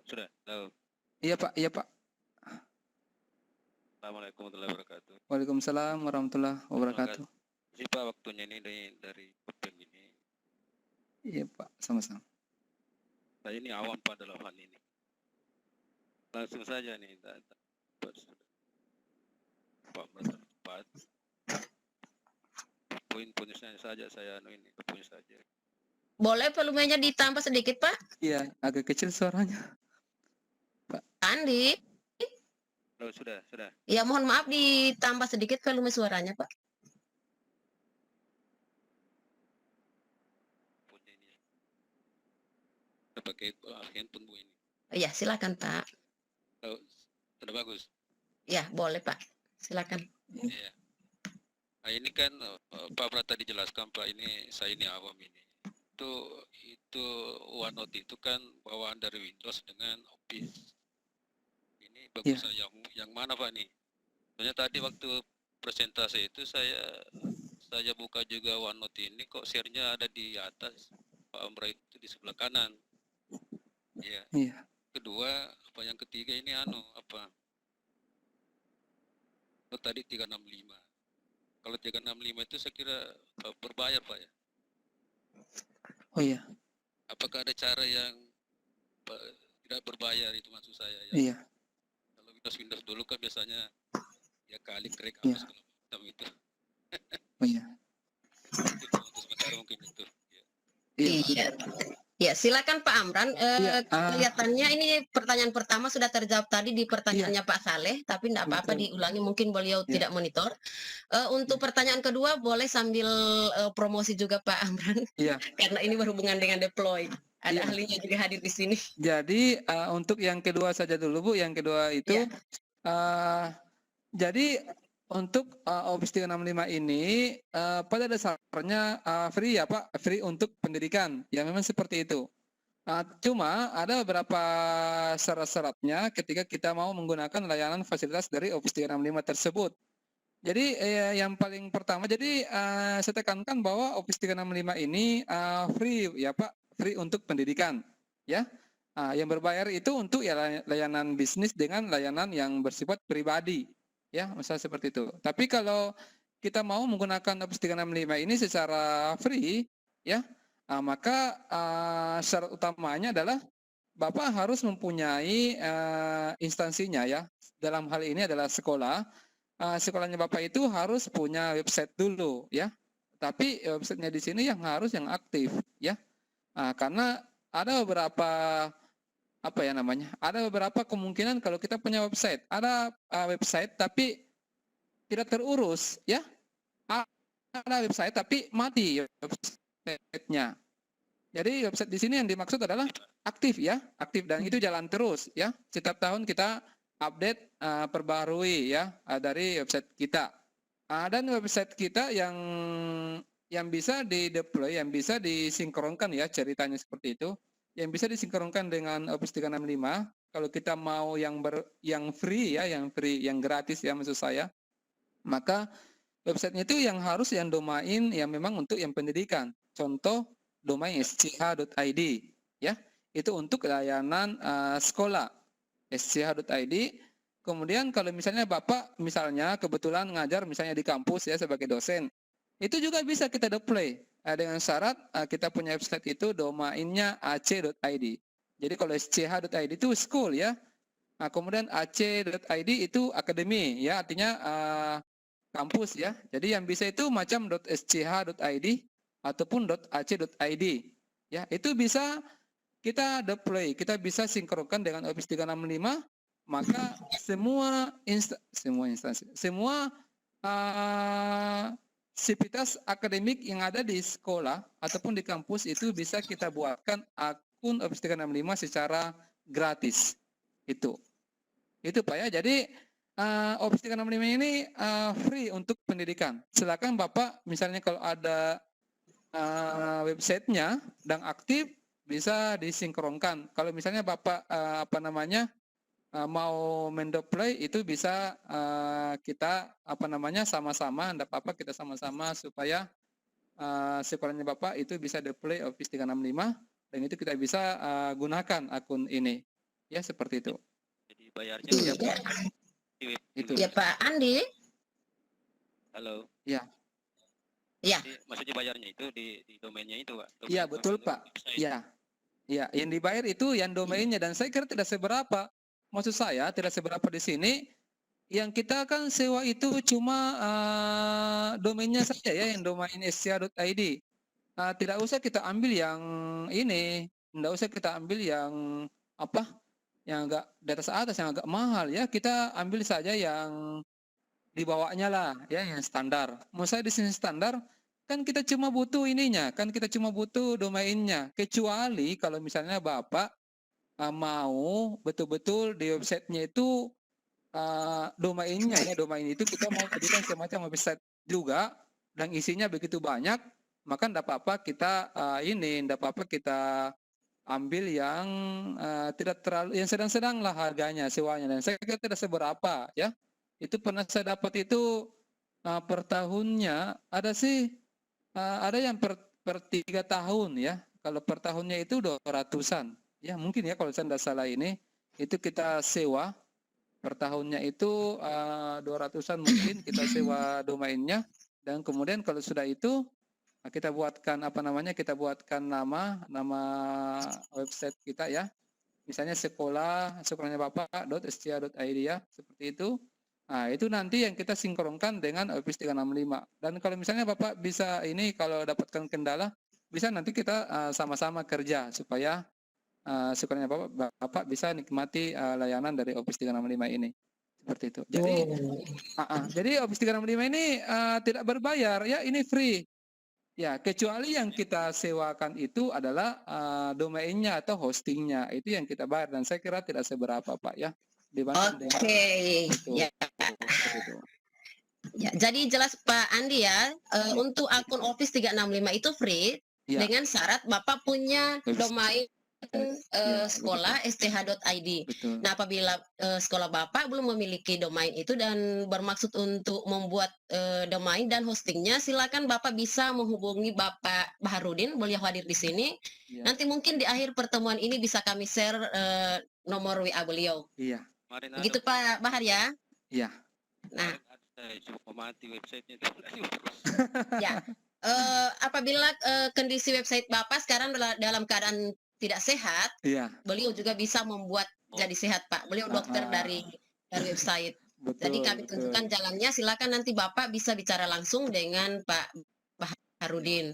Sudah. Tahu. Iya, Pak, iya, Pak. Assalamualaikum warahmatullahi wabarakatuh. Waalaikumsalam warahmatullahi wabarakatuh. Si Pak waktunya ini dari Kopeng ini. Iya, Pak, sama-sama. Saya ini awam pada dalam hal ini. Langsung saja nih, Pak bertempat. Poin-poinnya saja saya ini poin saja. Boleh volumenya ditambah sedikit Pak? Iya, agak kecil suaranya. Andi, Oh, sudah. ya mohon maaf ditambah sedikit volume suaranya Pak. Poinnya ini. Kita pakai handphone Bu ini. Iya, silakan Pak. Oh, sudah bagus. Ya, boleh Pak. Silakan. Iya. Nah, ini kan Pak Brat tadi jelaskan Pak, ini saya ini awam ini. Itu OneNote itu kan bawaan dari Windows dengan Office. Ini bagus yang mana Pak nih? Soalnya tadi waktu presentasi itu saya buka juga OneNote ini, kok share-nya ada di atas, Pak Amra itu di sebelah kanan. Iya. Iya. Kedua, yang ketiga ini tadi 365. Kalau 365 itu saya kira berbayar Pak ya. Oh iya. Apakah ada cara yang tidak berbayar itu maksud saya ya? Iya. Kalau Windows dulu kan biasanya ya kali crack Iya. apa segala macam itu. Oh iya. Untuk sementara mungkin itu. Ya. Iya. Iya. Ya, silakan Pak Amran. Iya, Kelihatannya ini pertanyaan pertama sudah terjawab tadi di pertanyaannya Pak Saleh, tapi tidak apa-apa betul. diulangi, mungkin beliau Iya. tidak monitor. Untuk pertanyaan kedua boleh sambil promosi juga Pak Amran, Iya. karena ini berhubungan dengan deploy. Ada Iya. ahlinya juga hadir di sini. Jadi untuk yang kedua saja dulu Bu, yang kedua itu jadi untuk Office 365 ini pada dasarnya free ya Pak, free untuk pendidikan. Ya memang seperti itu. Cuma ada beberapa syarat-syaratnya ketika kita mau menggunakan layanan fasilitas dari Office 365 tersebut. Jadi yang paling pertama, jadi saya tekankan bahwa Office 365 ini free ya Pak, free untuk pendidikan. Ya, yang berbayar itu untuk ya layanan bisnis dengan layanan yang bersifat pribadi. Ya, misalnya seperti itu. Tapi kalau kita mau menggunakan Office 365 ini secara free, ya, maka syarat utamanya adalah Bapak harus mempunyai instansinya ya. Dalam hal ini adalah sekolah. Sekolahnya Bapak itu harus punya website dulu ya. Tapi websitenya di sini yang harus yang aktif ya. Karena ada beberapa apa ya namanya? Ada beberapa kemungkinan kalau kita punya website, ada website tapi tidak terurus ya. Ada website tapi mati websitenya. Jadi website di sini yang dimaksud adalah aktif ya, aktif dan itu jalan terus ya. Setiap tahun kita update, perbarui ya dari website kita. Dan website kita yang bisa di-deploy, yang bisa disinkronkan ya ceritanya seperti itu. Yang bisa disinkronkan dengan Office 365. Kalau kita mau yang free ya, yang free, yang gratis ya maksud saya. Maka websitenya itu yang harus yang domain yang memang untuk yang pendidikan. Contoh domain sch.id ya. Itu untuk layanan sekolah. sch.id. Kemudian kalau misalnya Bapak misalnya kebetulan ngajar misalnya di kampus ya sebagai dosen, itu juga bisa kita deploy dengan syarat kita punya website itu domainnya ac.id. Jadi kalau sch.id itu school ya. Kemudian ac.id itu akademi ya, artinya kampus ya. Jadi yang bisa itu macam .sch.id ataupun .ac.id ya. Itu bisa kita deploy, kita bisa sinkronkan dengan Office 365, maka semua instansi, semua sivitas akademik yang ada di sekolah ataupun di kampus itu bisa kita buatkan akun Office 365 secara gratis. Itu Pak ya. Jadi Office 365 ini free untuk pendidikan. Silakan Bapak misalnya kalau ada websitenya dan aktif bisa disinkronkan. Kalau misalnya Bapak mau mendeploy itu bisa kita sama-sama, enggak apa-apa kita sama-sama supaya sekolahnya Bapak itu bisa deploy Office 365 dan itu kita bisa gunakan akun ini. Ya seperti itu. Jadi bayarnya Itu ya Pak. Itu. Ya Pak Andi. Halo. Ya. Ya. Jadi, maksudnya bayarnya itu di domainnya itu Pak. Iya betul Pak. Iya. Ya, yang dibayar itu yang domainnya dan saya kira tidak seberapa. Maksud saya tidak seberapa di sini. Yang kita kan sewa itu cuma domainnya saja ya, yang domain sch.id. Tidak usah kita ambil yang ini, tidak usah kita ambil yang yang agak di atas yang agak mahal ya. Kita ambil saja yang di bawahnya lah ya, yang standar. Maksud saya di sini standar. Kan kita cuma butuh ininya, kan kita cuma butuh domainnya. Kecuali kalau misalnya Bapak mau betul-betul di websitenya itu domainnya ya, domain itu kita mau jadikan semacam website juga dan isinya begitu banyak, maka tidak apa-apa kita tidak apa-apa kita ambil yang tidak terlalu, yang sedang-sedang lah harganya, sewanya, dan saya kira tidak seberapa ya. Itu pernah saya dapat itu per tahunnya ada sih. Ada yang per 3 tahun ya. Kalau per tahunnya itu 200-an. Ya mungkin ya kalau saya tidak salah ini. Itu kita sewa. Per tahunnya itu 200-an mungkin kita sewa domainnya. Dan kemudian kalau sudah itu kita buatkan kita buatkan nama website kita ya. Misalnya sekolahnya Bapak.sch.id ya. Seperti itu. Nah, itu nanti yang kita sinkronkan dengan Office 365. Dan kalau misalnya Bapak bisa ini, kalau dapatkan kendala, bisa nanti kita sama-sama kerja supaya syukurnya Bapak bisa nikmati layanan dari Office 365 ini. Seperti itu. Jadi jadi Office 365 ini tidak berbayar ya, ini free. Ya, kecuali yang kita sewakan itu adalah domainnya atau hostingnya. Itu yang kita bayar dan saya kira tidak seberapa, Pak ya. Dibanding dengan itu. Ya. Seperti itu. Ya, jadi jelas Pak Andi ya, untuk akun Office 365 itu free Ya. dengan syarat Bapak punya Website. domain Ya, sekolah sth.id. Betul. Nah, apabila sekolah Bapak belum memiliki domain itu dan bermaksud untuk membuat domain dan hostingnya, silakan Bapak bisa menghubungi Bapak Baharudin, beliau hadir di sini. Ya. Nanti mungkin di akhir pertemuan ini bisa kami share nomor WA beliau. Iya. Kemarin Begitu Pak Bahar ya. Iya. Nah, cuma mati websitenya. ya. Apabila kondisi website Bapak sekarang dalam keadaan tidak sehat, Iya. beliau juga bisa membuat jadi sehat, Pak. Beliau dokter dari website. Betul, Jadi kami betul. tunjukkan jalannya, silakan nanti Bapak bisa bicara langsung dengan Pak Baharudin.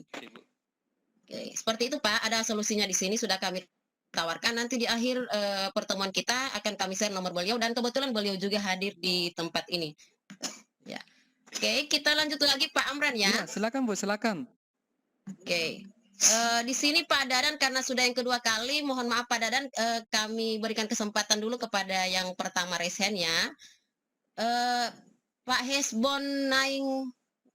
Oke, seperti itu Pak, ada solusinya di sini sudah kami tawarkan. Nanti di akhir pertemuan kita akan kami share nomor beliau dan kebetulan beliau juga hadir di tempat ini. Ya. Oke, kita lanjut lagi Pak Amran ya. Iya, silakan Bu, silakan. Oke. Di sini Pak Dadan karena sudah yang kedua kali, mohon maaf Pak Dadan, kami berikan kesempatan dulu kepada yang pertama raise hand ya. Pak Hesbon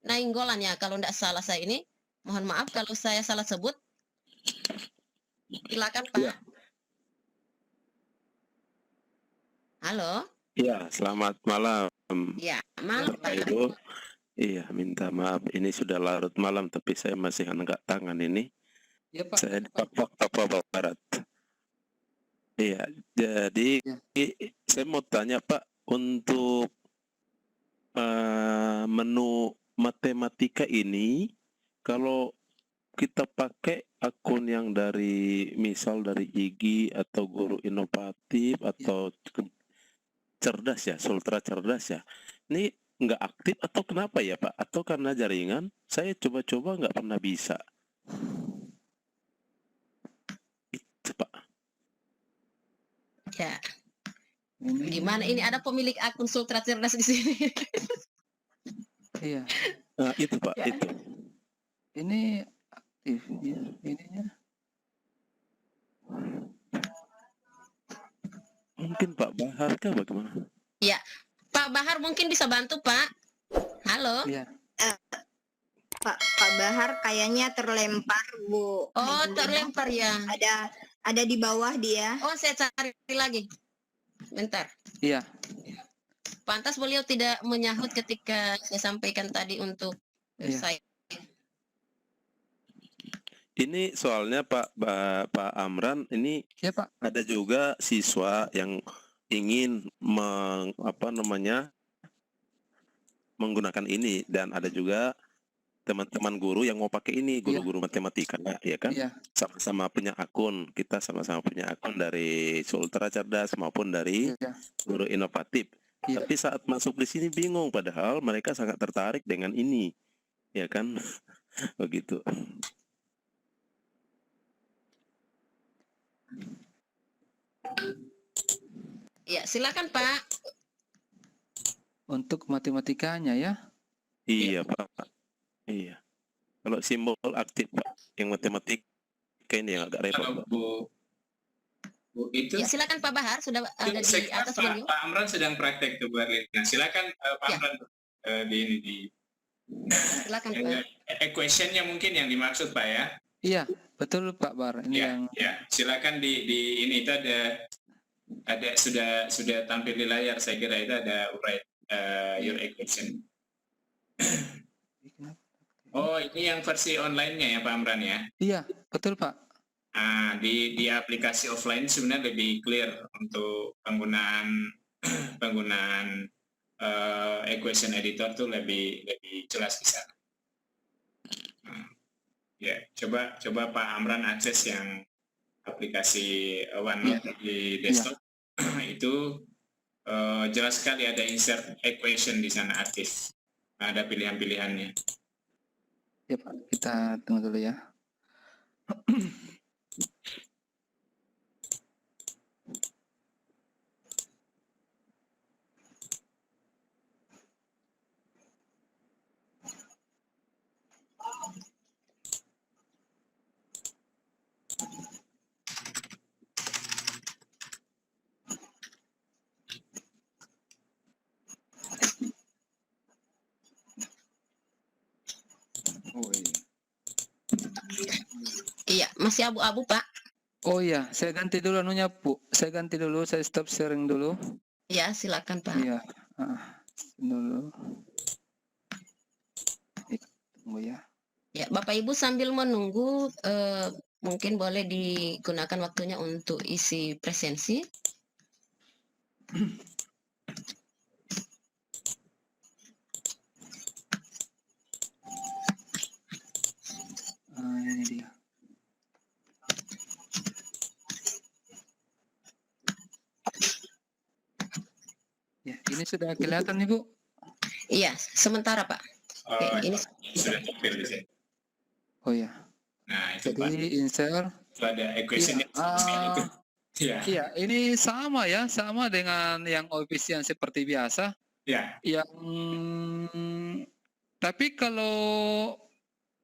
Nainggolan ya, kalau tidak salah saya ini. Mohon maaf kalau saya salah sebut. Silakan Pak. Ya. Halo. Ya, selamat malam. Ya, malam Bapak Pak. Ibu. Iya, minta maaf. Ini sudah larut malam, tapi saya masih angkat tangan ini. Ya, Pak. Saya di Papua Barat. Iya, jadi saya mau tanya Pak, untuk menu matematika ini, kalau kita pakai akun yang dari, misal dari IGI atau Guru Inovatif atau cerdas ya, Sultra cerdas ya, ini nggak aktif atau kenapa ya Pak? Atau karena jaringan? Saya coba-coba nggak pernah bisa. Itu Pak. Ya. Gimana ini ada pemilik akun Sultra cerdas di sini? Iya. Nah, itu Pak, Ya. itu. Ini aktif ya, ininya. Mungkin Pak Bahar kah bagaimana? Ya, Pak Bahar mungkin bisa bantu Pak. Halo. Iya. Pak Bahar kayaknya terlempar Bu. Oh, terlempar ya. Ada di bawah dia. Oh, saya cari lagi. Bentar. Iya. Pantas beliau tidak menyahut ketika saya sampaikan tadi untuk website. Ini soalnya Pak Amran, ini Ya, Pak. ada juga siswa yang ingin menggunakan ini, dan ada juga teman-teman guru yang mau pakai ini, guru-guru matematika, ya kan? Iya. Sama-sama punya akun, kita sama-sama punya akun dari Sultra Cerdas maupun dari Guru Inovatif. Iya. Tapi saat masuk di sini bingung, padahal mereka sangat tertarik dengan ini, ya kan? Begitu. Ya, silakan Pak. Untuk matematikanya ya. Iya Pak. Iya. Kalau simbol aktif Pak, yang matematika ini yang agak repot. Kalau Bu itu Ya, silakan Pak Bahar sudah ada di atas beliau. Pak Amran sedang praktek tuh Bu Arlin. Nah, silakan Pak Ya. Amran di Silakan Pak. equation-nya mungkin yang dimaksud Pak ya. Iya, betul Pak Bar. Ini yang Ya, silakan di ini itu ada sudah tampil di layar, saya kira itu ada write your equation. Oh, ini yang versi online-nya ya Pak Amran ya. Iya, betul Pak. Nah, di aplikasi offline sebenarnya lebih clear untuk penggunaan equation editor tuh lebih jelas di sana. Ya, coba Pak Amran akses yang aplikasi OneNote di desktop. Itu jelas sekali ada insert equation di sana aktif. Ada pilihan-pilihannya. Ya Pak, kita tunggu dulu ya. Oh iya. Iya, masih abu-abu, Pak. Oh iya, saya ganti dulu anunya, Bu. Saya ganti dulu, saya stop sharing dulu. Ya, silakan, Pak. Iya. Dulu. Tunggu ya. Ya, Bapak Ibu sambil menunggu, mungkin boleh digunakan waktunya untuk isi presensi. Ini dia. Ya, ini sudah kelihatan nih, Bu? Iya, sementara, Pak. Oke, ini sudah tampil di sini. Oh ya. Nah, itu Pak. Jadi insert. Itu ada equation Iya. Iya, ini sama ya, sama dengan yang OPC yang seperti biasa. Ya. Yang tapi kalau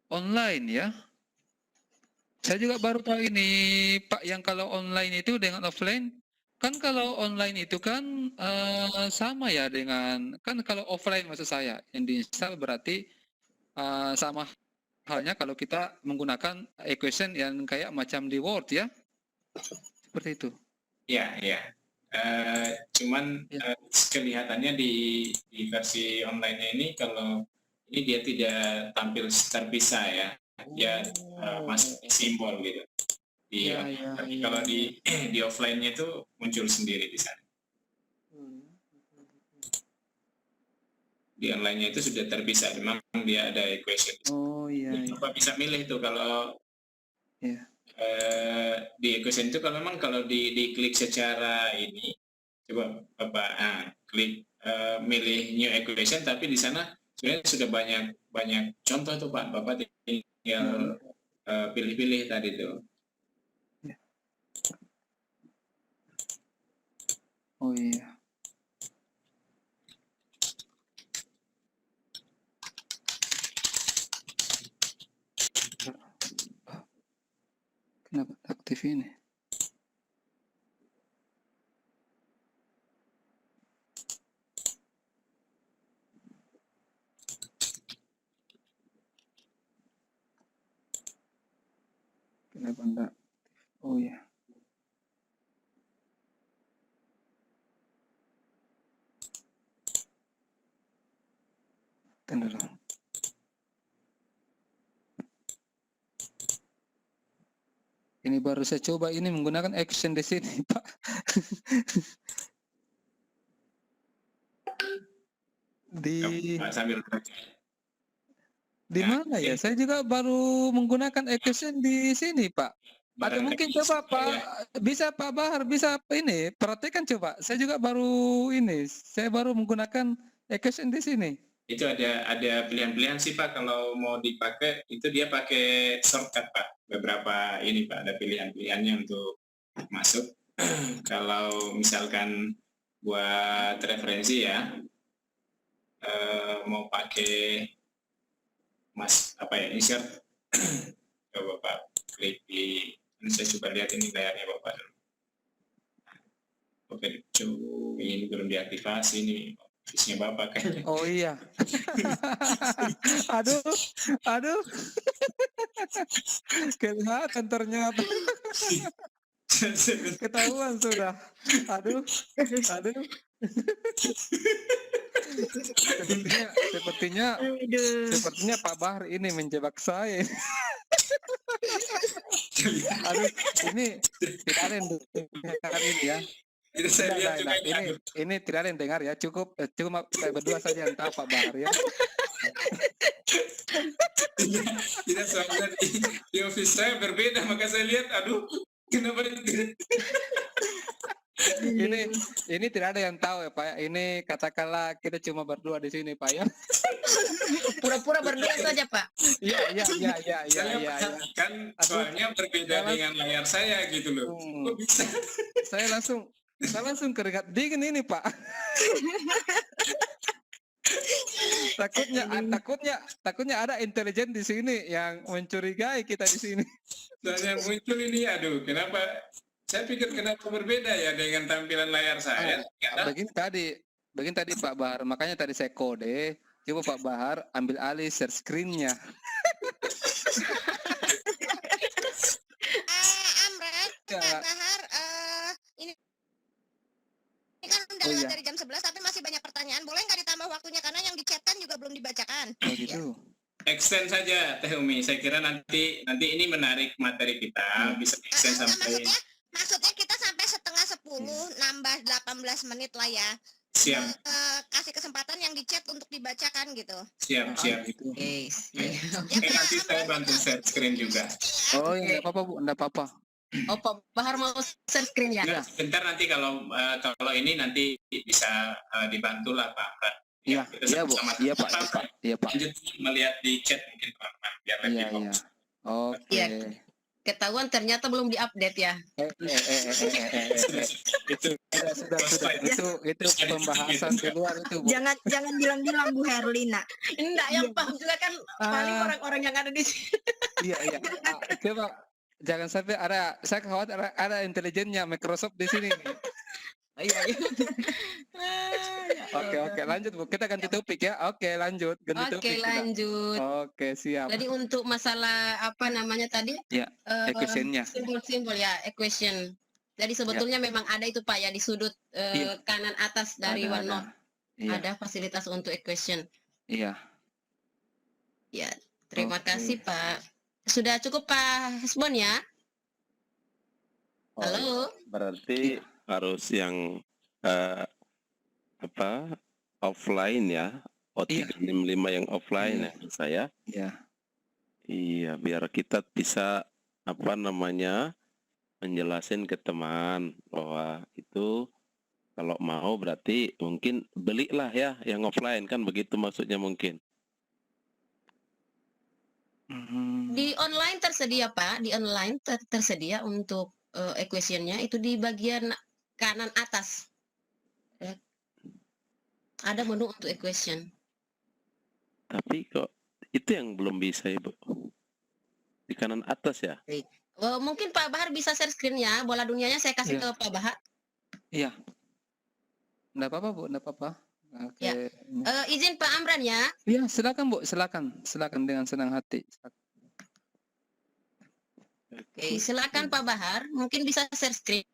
online ya, saya juga baru tahu ini Pak, yang kalau online itu dengan offline, kan kalau online itu kan sama ya dengan, kan kalau offline maksud saya, yang diinstal berarti sama halnya kalau kita menggunakan equation yang kayak macam di Word ya, seperti itu. Ya, ya. Cuman kelihatannya di versi online ini, kalau ini dia tidak tampil terpisah ya, dia masuk simbol gitu. Kalau di offline-nya itu muncul sendiri di sana. Di online-nya itu sudah terpisah, memang dia ada equation. Oh iya. Bapak bisa milih itu kalau di equation itu, kalau memang kalau diklik secara ini, coba Bapak klik milih new equation, tapi di sana sebenarnya sudah banyak contoh tuh Pak, Bapak tinggal pilih-pilih tadi tuh. Oh iya. Kenapa aktif ini? Kenapa enggak? Oh ya. Tunggu dulu. Ini baru saya coba ini menggunakan action di sini, Pak. Di mana ya? Saya juga baru menggunakan action di sini, Pak. Atau mungkin coba Pak, bisa Pak Bahar, bisa ini, perhatikan coba. Saya juga baru ini, saya baru menggunakan action di sini. Itu ada pilihan-pilihan sih Pak, kalau mau dipakai itu dia pakai shortcut Pak. Beberapa ini Pak, ada pilihan-pilihannya untuk masuk. Kalau misalkan buat referensi ya, mau pakai insert, coba Pak klik di, ini saya coba lihat ini layarnya Bapak. Oke, ini belum diaktifasi nih. Bisnya Bapak kayaknya. Oh iya. aduh. Kelihatan ternyata. Ketahuan sudah. Aduh. Sepertinya Pak Bahar ini menjebak saya. Aduh, ini tidak ada yang dengar ini ya. Itu saya lihat juga ini tidak ada yang dengar ya, cukup kita berdua saja yang tahu Pak Bahar ya. Tidak, soalnya di office saya berbeda, maka saya lihat, aduh, kenapa tidak? ini tidak ada yang tahu ya Pak ya. Ini katakanlah kita cuma berdua di sini Pak ya. Pura-pura berdua saja, Pak. Iya. Saya kan soalnya berbeda dengan layar saya gitu loh. Kok bisa? Saya langsung keringat dingin ini Pak. takutnya ada intelijen di sini yang mencurigai kita di sini. Soalnya muncul ini, aduh, kenapa? Saya pikir kenapa berbeda ya dengan tampilan layar saya. Begini tadi Pak Bahar, makanya tadi saya kode. Coba Pak Bahar ambil alih share screen-nya. Amran, Ya. Pak Bahar, ini kan udah lewat dari jam 11 tapi masih banyak pertanyaan. Boleh nggak ditambah waktunya karena yang dicetan juga belum dibacakan. Oh gitu. Extend saja Teh Umi. Saya kira nanti ini menarik materi kita, bisa extend sampai Maksudnya kita sampai setengah 10 nambah 18 menit lah ya. siap. Kasih kesempatan yang di chat untuk dibacakan gitu. Siap. Oke, siap. Nanti saya bantu share screen juga. Oh iya, enggak apa-apa Bu, enggak apa-apa. Oh, Pak Bahar mau share screen ya? Nah, sebentar nanti kalau ini nanti bisa dibantu lah Pak. Iya, Kita iya Bu. sama-sama. Iya Pak, iya Pak. Lanjut melihat di chat mungkin teman-teman biar lebih Iya. fokus. Oke. Iya. Ketahuan ternyata belum diupdate ya. Itu pembahasan di luar itu Bu. Jangan bilang-bilang Bu Herlina. Enggak, yang paham juga kan paling orang-orang yang ada di sini. Iya. Coba jangan sampai saya khawatir ada intelijennya Microsoft di sini. Iya. Oke, lanjut Bu. Kita ganti topik ya. Oke, lanjut. Ganti topik. Oke, lanjut. Oke, siap. Jadi untuk masalah apa namanya tadi? Ya, equation-nya. Simbol-simbol ya, equation. Jadi sebetulnya memang ada itu Pak ya di sudut kanan atas dari OneNote. Ada fasilitas untuk equation. Iya. Ya, terima kasih Pak. Sudah cukup Pak Hesbon ya? Halo. Berarti harus yang offline ya, O365 yang offline ya saya. Iya. Iya, biar kita bisa menjelasin ke teman bahwa itu kalau mau berarti mungkin belilah ya yang offline, kan begitu maksudnya mungkin. Di online tersedia Pak, di online tersedia untuk equation-nya itu di bagian kanan atas. Ada menu untuk equation. Tapi kok itu yang belum bisa Ibu. Di kanan atas ya? Mungkin Pak Bahar bisa share screen-nya, bola dunianya saya kasih ke Pak Bahar. Iya. Enggak apa-apa Bu, enggak apa-apa. Oke. Ya. Izin Pak Amran ya. Iya, silakan Bu, silakan dengan senang hati. Oke, silakan Pak Bahar, mungkin bisa share screen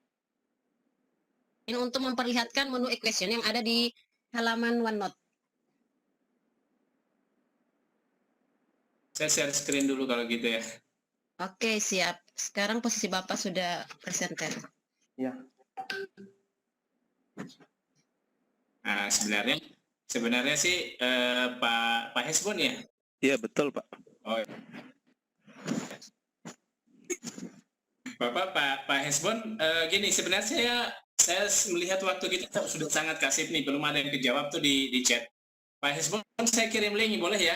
untuk memperlihatkan menu equation yang ada di halaman OneNote. Saya share screen dulu kalau gitu ya. Oke, siap. Sekarang posisi Bapak sudah presenter. Ya. Nah, sebenarnya sih Pak Hesbon ya? Iya, betul Pak. Oh. Pak Hesbon, gini, sebenarnya saya melihat waktu kita sudah sangat kasih nih, belum ada yang kejawab tuh di chat. Pak Hesbon, saya kirim link, boleh ya?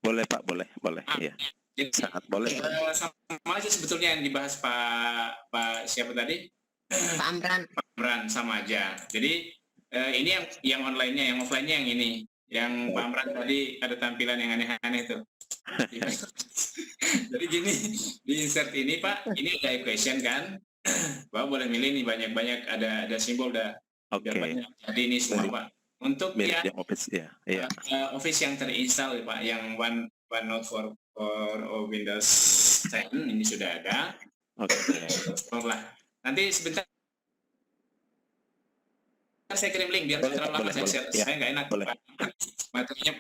Boleh Pak, boleh. Iya. Jadi, Sangat boleh. sama aja sebetulnya yang dibahas Pak siapa tadi? Pak Amran. Pak Amran, sama aja. Jadi ini yang online-nya, yang offline-nya yang ini. Yang Pak Amran tadi ada tampilan yang aneh-aneh tuh. Jadi gini, di insert ini Pak, ini ada equation kan? Bapak boleh milih nih, banyak-banyak ada simbol dah. Oke. Jadi ini semua Pak. Untuk Yang Office ya. Iya. Office yang terinstall Pak, yang OneNote for Windows 10 ini sudah ada. Oke. Nanti sebentar saya kirim link biar terlalu lama saya nggak enak. Boleh. Materinya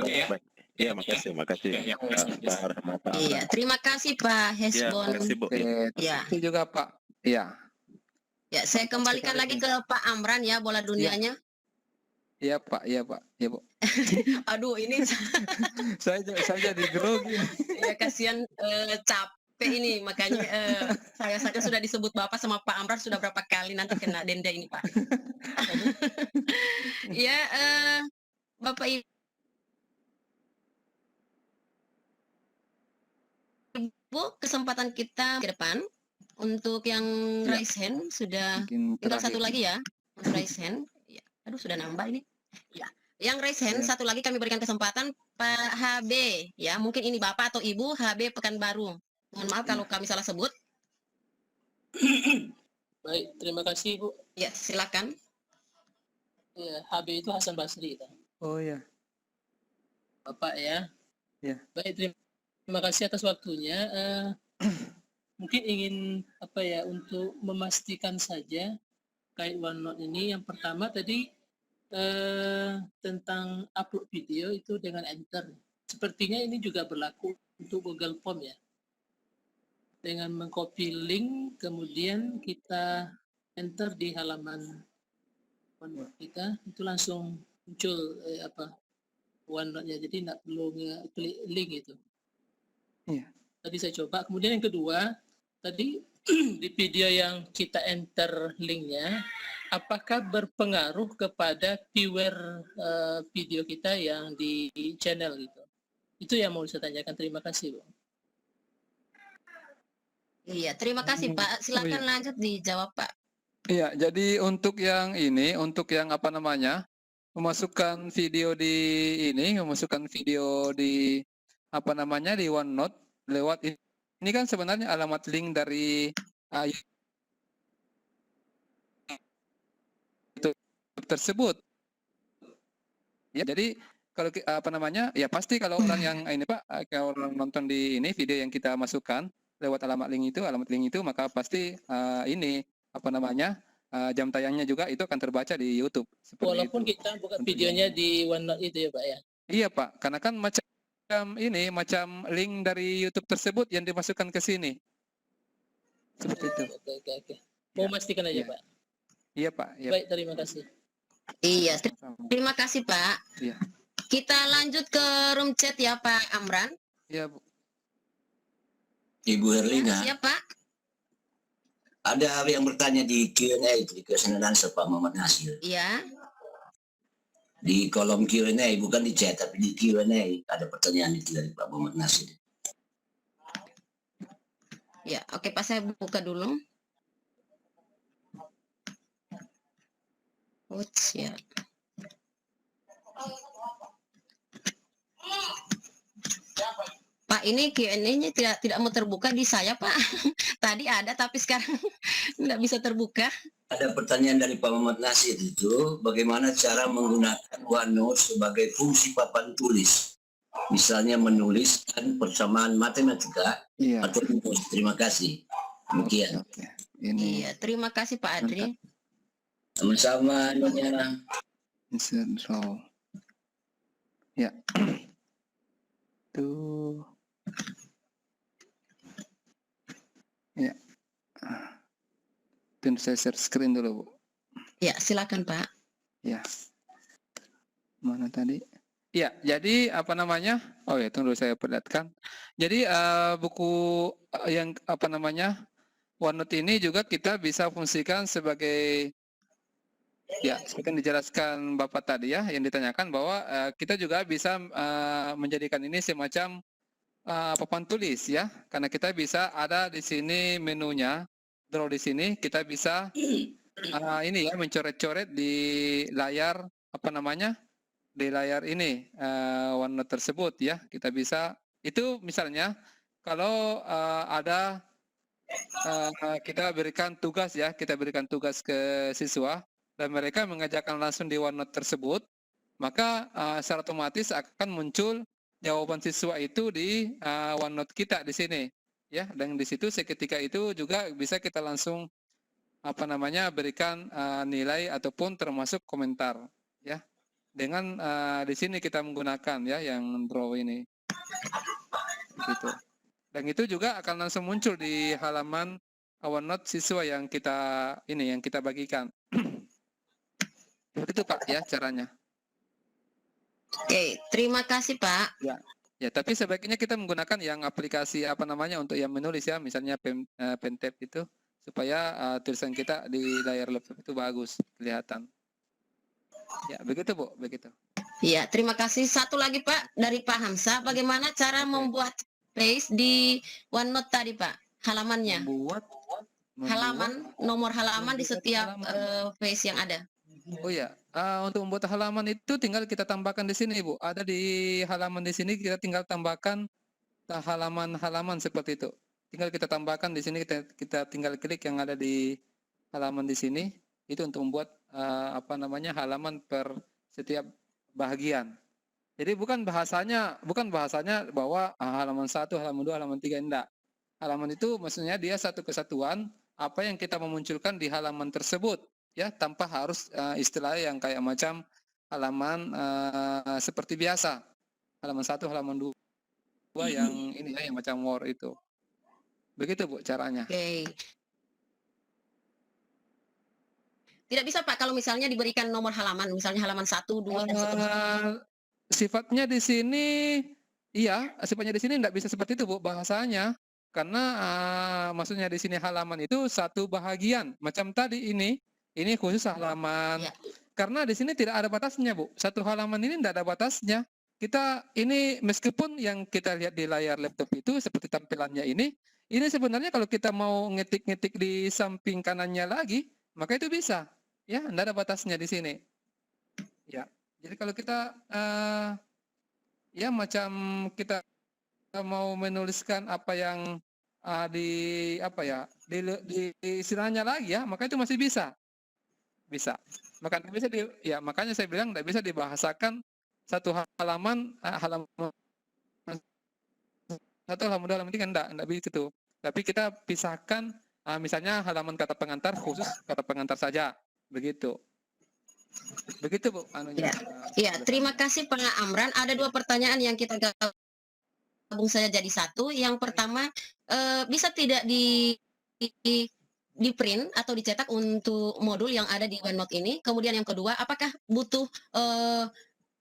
Oke ya. Iya, makasih. Iya, terima kasih Pak Hesbon. Ya. Itu juga Pak. Iya. Ya, saya kembalikan lagi ke Pak Amran ya, bola dunianya. Iya Pak, iya Bu. Aduh, ini saya jadi grogi. ya kasihan ini makanya saya saja sudah disebut Bapak sama Pak Amran sudah berapa kali nanti kena denda ini Pak. Ya, Bapak Ibu, kesempatan kita ke depan untuk yang Ya. raise hand sudah Mungkin tinggal terakhir. satu lagi ya, untuk raise hand. Ya, aduh sudah nambah ini. Ya, yang raise hand Ya. satu lagi kami berikan kesempatan Pak HB ya, mungkin ini Bapak atau Ibu HB Pekanbaru. Mohon maaf kalau kami salah sebut. Baik, terima kasih Bu. Ya, silakan. Ya, HB itu Hasan Basri. Oh ya. Bapak ya. Ya. Baik, terima kasih atas waktunya. Mungkin ingin untuk memastikan saja kait OneNote ini. Yang pertama tadi tentang upload video itu dengan enter. Sepertinya ini juga berlaku untuk Google Form ya. Dengan mengcopy link kemudian kita enter di halaman OneNote kita, itu langsung muncul OneNote-nya, jadi nggak perlu klik link itu. Iya. Tadi saya coba. Kemudian yang kedua, tadi di video yang kita enter linknya, apakah berpengaruh kepada viewer video kita yang di channel gitu? Itu yang mau saya tanyakan. Terima kasih, Bu. Iya, terima kasih Pak. Silakan lanjut dijawab Pak. Iya, jadi untuk yang ini, untuk yang memasukkan video memasukkan video di di OneNote lewat ini kan sebenarnya alamat link dari YouTube tersebut. Ya, jadi kalau ya pasti kalau orang yang ini Pak, kalau orang nonton di ini video yang kita masukkan lewat alamat link itu, maka pasti jam tayangnya juga itu akan terbaca di YouTube. Walaupun kita buka videonya di OneNote itu ya Pak ya? Iya Pak, karena kan macam link dari YouTube tersebut yang dimasukkan ke sini. Seperti itu. Oke. Mau pastikan aja Ya. Pak? Iya Pak. Iya. Baik, terima kasih. Iya, terima kasih Pak. Iya. Kita lanjut ke room chat ya Pak Amran. Iya Bu. Ibu Herlina, Ya, siap Pak. ada yang bertanya di Q&A itu, di question and answer Pak Muhammad Nasir. Iya. Di kolom Q&A, bukan di chat, tapi di Q&A ada pertanyaan itu dari Pak Muhammad Nasir. Ya, oke Pak, saya buka dulu. Ya. Pak, ini Q&A-nya tidak mau terbuka di saya Pak. Tadi ada tapi sekarang tidak bisa terbuka. Ada pertanyaan dari Pak Muhammad Nasir itu, bagaimana cara menggunakan OneNote sebagai fungsi papan tulis? Misalnya menuliskan persamaan matematika atau rumus. Terima kasih. Demikian. Iya, terima kasih Pak Adri. Sama-sama, Nyonya. Ya. Tuh. Ya. Tunggu saya share screen dulu, Bu. Ya, silakan Pak. Ya. Mana tadi? Ya, jadi Oh ya, tunggu saya perlihatkan. Jadi buku yang OneNote ini juga kita bisa fungsikan sebagai seperti yang dijelaskan Bapak tadi ya, yang ditanyakan bahwa kita juga bisa menjadikan ini semacam papan tulis ya, karena kita bisa ada di sini menunya, draw di sini, kita bisa mencoret-coret di layar di layar ini OneNote tersebut ya, kita bisa itu misalnya kalau ada kita berikan tugas ke siswa dan mereka mengerjakan langsung di OneNote tersebut, maka secara otomatis akan muncul jawaban siswa itu di OneNote kita di sini ya, dan di situ seketika itu juga bisa kita langsung berikan nilai ataupun termasuk komentar ya, dengan di sini kita menggunakan ya yang draw ini gitu, dan itu juga akan langsung muncul di halaman OneNote siswa yang kita bagikan. Itu Pak ya caranya. Oke, terima kasih Pak. Ya. Ya, tapi sebaiknya kita menggunakan yang aplikasi apa namanya untuk yang menulis ya, misalnya Pentab itu supaya tulisan kita di layar laptop itu bagus kelihatan. Ya, begitu Bu, begitu. Ya, terima kasih. Satu lagi Pak dari Pak Hamzah, bagaimana cara membuat space di OneNote tadi Pak? Halamannya. Nomor halaman di setiap space yang ada. Oh ya, untuk membuat halaman itu tinggal kita tambahkan di sini, Bu. Ada di halaman di sini, kita tinggal tambahkan halaman-halaman seperti itu. Tinggal kita tambahkan di sini, kita tinggal klik yang ada di halaman di sini. Itu untuk membuat apa namanya halaman per setiap bahagian. Jadi bukan bahasanya bahwa halaman 1, halaman 2, halaman 3 enggak. Halaman itu maksudnya dia satu kesatuan apa yang kita memunculkan di halaman tersebut. Ya, tanpa harus istilah yang kayak macam halaman seperti biasa. Halaman 1, halaman 2 yang ini ya, yang macam Word itu. Begitu Bu caranya. Oke. Tidak bisa Pak kalau misalnya diberikan nomor halaman, misalnya halaman 1, 2 dan seterusnya. Sifatnya di sini iya, sifatnya di sini enggak bisa seperti itu Bu bahasanya. Karena maksudnya di sini halaman itu satu bahagian. Macam tadi ini khusus halaman. Ya. Karena di sini tidak ada batasnya, Bu. Satu halaman ini tidak ada batasnya. Kita ini meskipun yang kita lihat di layar laptop itu seperti tampilannya ini sebenarnya kalau kita mau ngetik-ngetik di samping kanannya lagi, maka itu bisa. Ya, tidak ada batasnya di sini. Ya. Jadi kalau kita ya macam kita mau menuliskan apa yang di istilahnya lagi ya, maka itu masih bisa. Bisa. Makanya saya bilang tidak bisa dibahasakan satu halaman satu halaman 2, halaman 3 enggak begitu. Tapi kita pisahkan misalnya halaman kata pengantar khusus kata pengantar saja. Begitu. Begitu Bu anunya. Ya, terima kasih Pak Amran. Ada 2 pertanyaan yang kita gabung saja jadi satu. Yang pertama, bisa tidak di print atau dicetak untuk modul yang ada di OneNote ini. Kemudian yang kedua, apakah butuh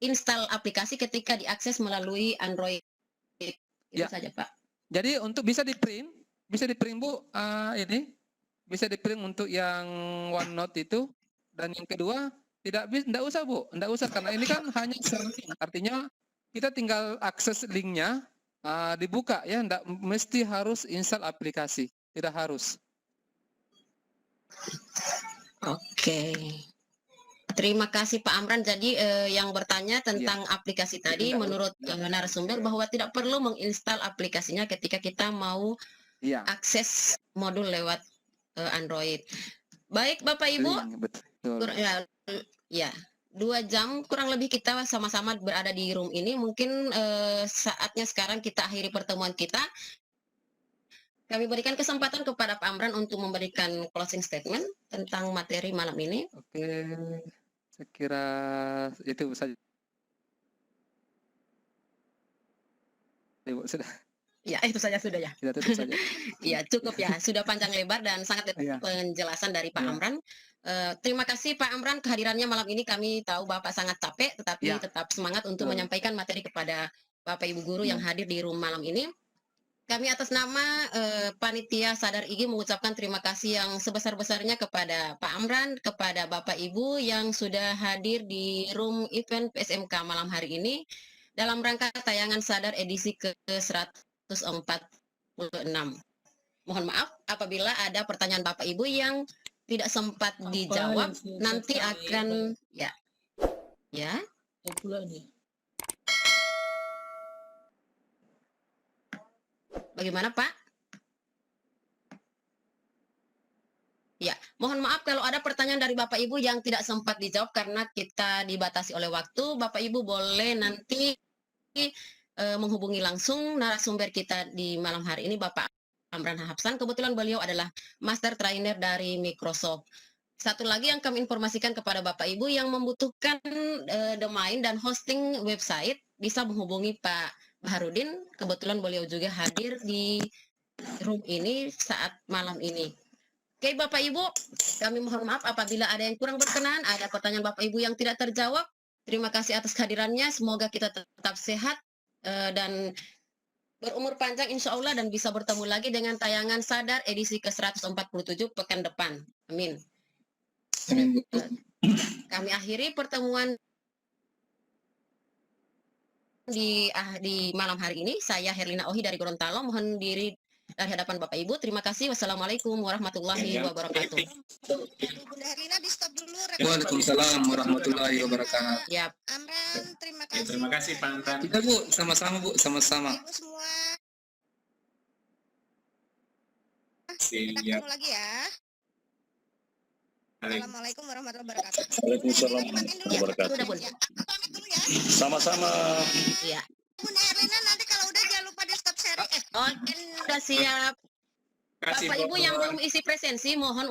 install aplikasi ketika diakses melalui Android? Itu saja Pak. Jadi untuk bisa di print Bu, bisa di print untuk yang OneNote itu. Dan yang kedua, tidak usah Bu, tidak usah karena ini kan hanya sharing. Artinya kita tinggal akses linknya, dibuka ya, tidak mesti harus install aplikasi, tidak harus. Oke. Terima kasih Pak Amran. Jadi yang bertanya tentang aplikasi tadi menurut narasumber bahwa tidak perlu menginstal aplikasinya ketika kita mau akses modul lewat Android. Baik Bapak Ibu. Betul. Ya, 2 jam kurang lebih kita sama-sama berada di room ini. Mungkin saatnya sekarang kita akhiri pertemuan kita. Kami berikan kesempatan kepada Pak Amran untuk memberikan closing statement tentang materi malam ini. Oke, saya kira itu saja. Ibu, sudah. Ya, itu saja sudah ya. Kita tutup saja. Ya, cukup ya. Sudah panjang lebar dan sangat penjelasan dari Pak Amran. Terima kasih Pak Amran kehadirannya malam ini. Kami tahu Bapak sangat capek, tetapi tetap semangat untuk menyampaikan materi kepada Bapak Ibu guru yang hadir di room malam ini. Kami atas nama Panitia Sadar IGI mengucapkan terima kasih yang sebesar-besarnya kepada Pak Amran, kepada Bapak Ibu yang sudah hadir di room event PSMK malam hari ini dalam rangka tayangan Sadar edisi ke-146. Mohon maaf apabila ada pertanyaan Bapak Ibu yang tidak sempat dijawab, nanti akan ya. Bagaimana Pak? Ya, mohon maaf kalau ada pertanyaan dari Bapak Ibu yang tidak sempat dijawab karena kita dibatasi oleh waktu. Bapak Ibu boleh nanti menghubungi langsung narasumber kita di malam hari ini, Bapak Amran Hapsan. Kebetulan beliau adalah Master Trainer dari Microsoft. Satu lagi yang kami informasikan kepada Bapak Ibu yang membutuhkan domain dan hosting website, bisa menghubungi Pak Baharudin. Kebetulan beliau juga hadir di room ini saat malam ini. Oke Bapak Ibu, kami mohon maaf apabila ada yang kurang berkenan, ada pertanyaan Bapak Ibu yang tidak terjawab. Terima kasih atas kehadirannya, semoga kita tetap sehat, dan berumur panjang insya Allah dan bisa bertemu lagi dengan tayangan Sadar edisi ke-147 pekan depan. Amin. Kami akhiri pertemuan di malam hari ini. Saya Herlina Ohi dari Gorontalo, mohon diri dari hadapan Bapak Ibu. Terima kasih. Wassalamualaikum warahmatullahi wabarakatuh. Bunda Herlina di stop dulu. Waalaikumsalam warahmatullahi wabarakatuh. Ya. Amran, terima Ya, kasih. terima kasih Pak Amran. Kita Bu, sama-sama Bu, sama-sama. Ibu semua. Siap. Kita ketemu lagi ya. Assalamualaikum warahmatullahi wabarakatuh. Waalaikumsalam warahmatullahi wabarakatuh. Pamit dulu ya. Sama-sama. Iya. Bunda Herlina nanti kalau udah jangan lupa di stop sharing. Oh, sudah siap. Kasih, Bapak Ibu Bapak. yang belum isi presensi, mohon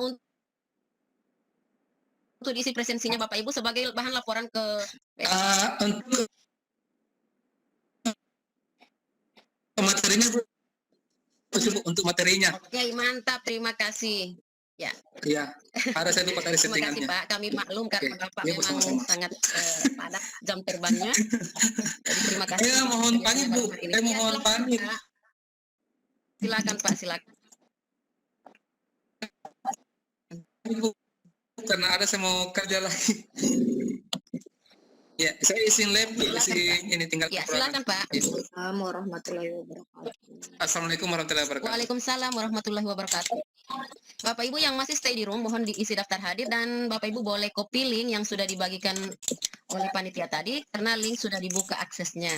untuk diisi presensinya Bapak Ibu sebagai bahan laporan ke Untuk materinya Bu. Untuk materinya. Oke, mantap. Terima kasih. Ya. Iya. Ada saya lupa tadi Terima kasih settingannya. Pak. Kami maklum karena Bapak Iya, Bu, memang sama-sama. sangat padat jam terbangnya. Jadi terima kasih. Iya, mohon pamit Bu. Ya, Mohon silakan, pamit. Pak. Silakan Pak, silakan. Bu, karena ada saya mau kerja lagi. Ya, saya izin lab, izin ini tinggal Ya, kekurangan. silakan Pak. Assalamualaikum warahmatullahi wabarakatuh. Assalamualaikum warahmatullahi wabarakatuh. Waalaikumsalam warahmatullahi wabarakatuh. Bapak Ibu yang masih stay di room, mohon diisi daftar hadir dan Bapak Ibu boleh copy link yang sudah dibagikan oleh panitia tadi karena link sudah dibuka aksesnya.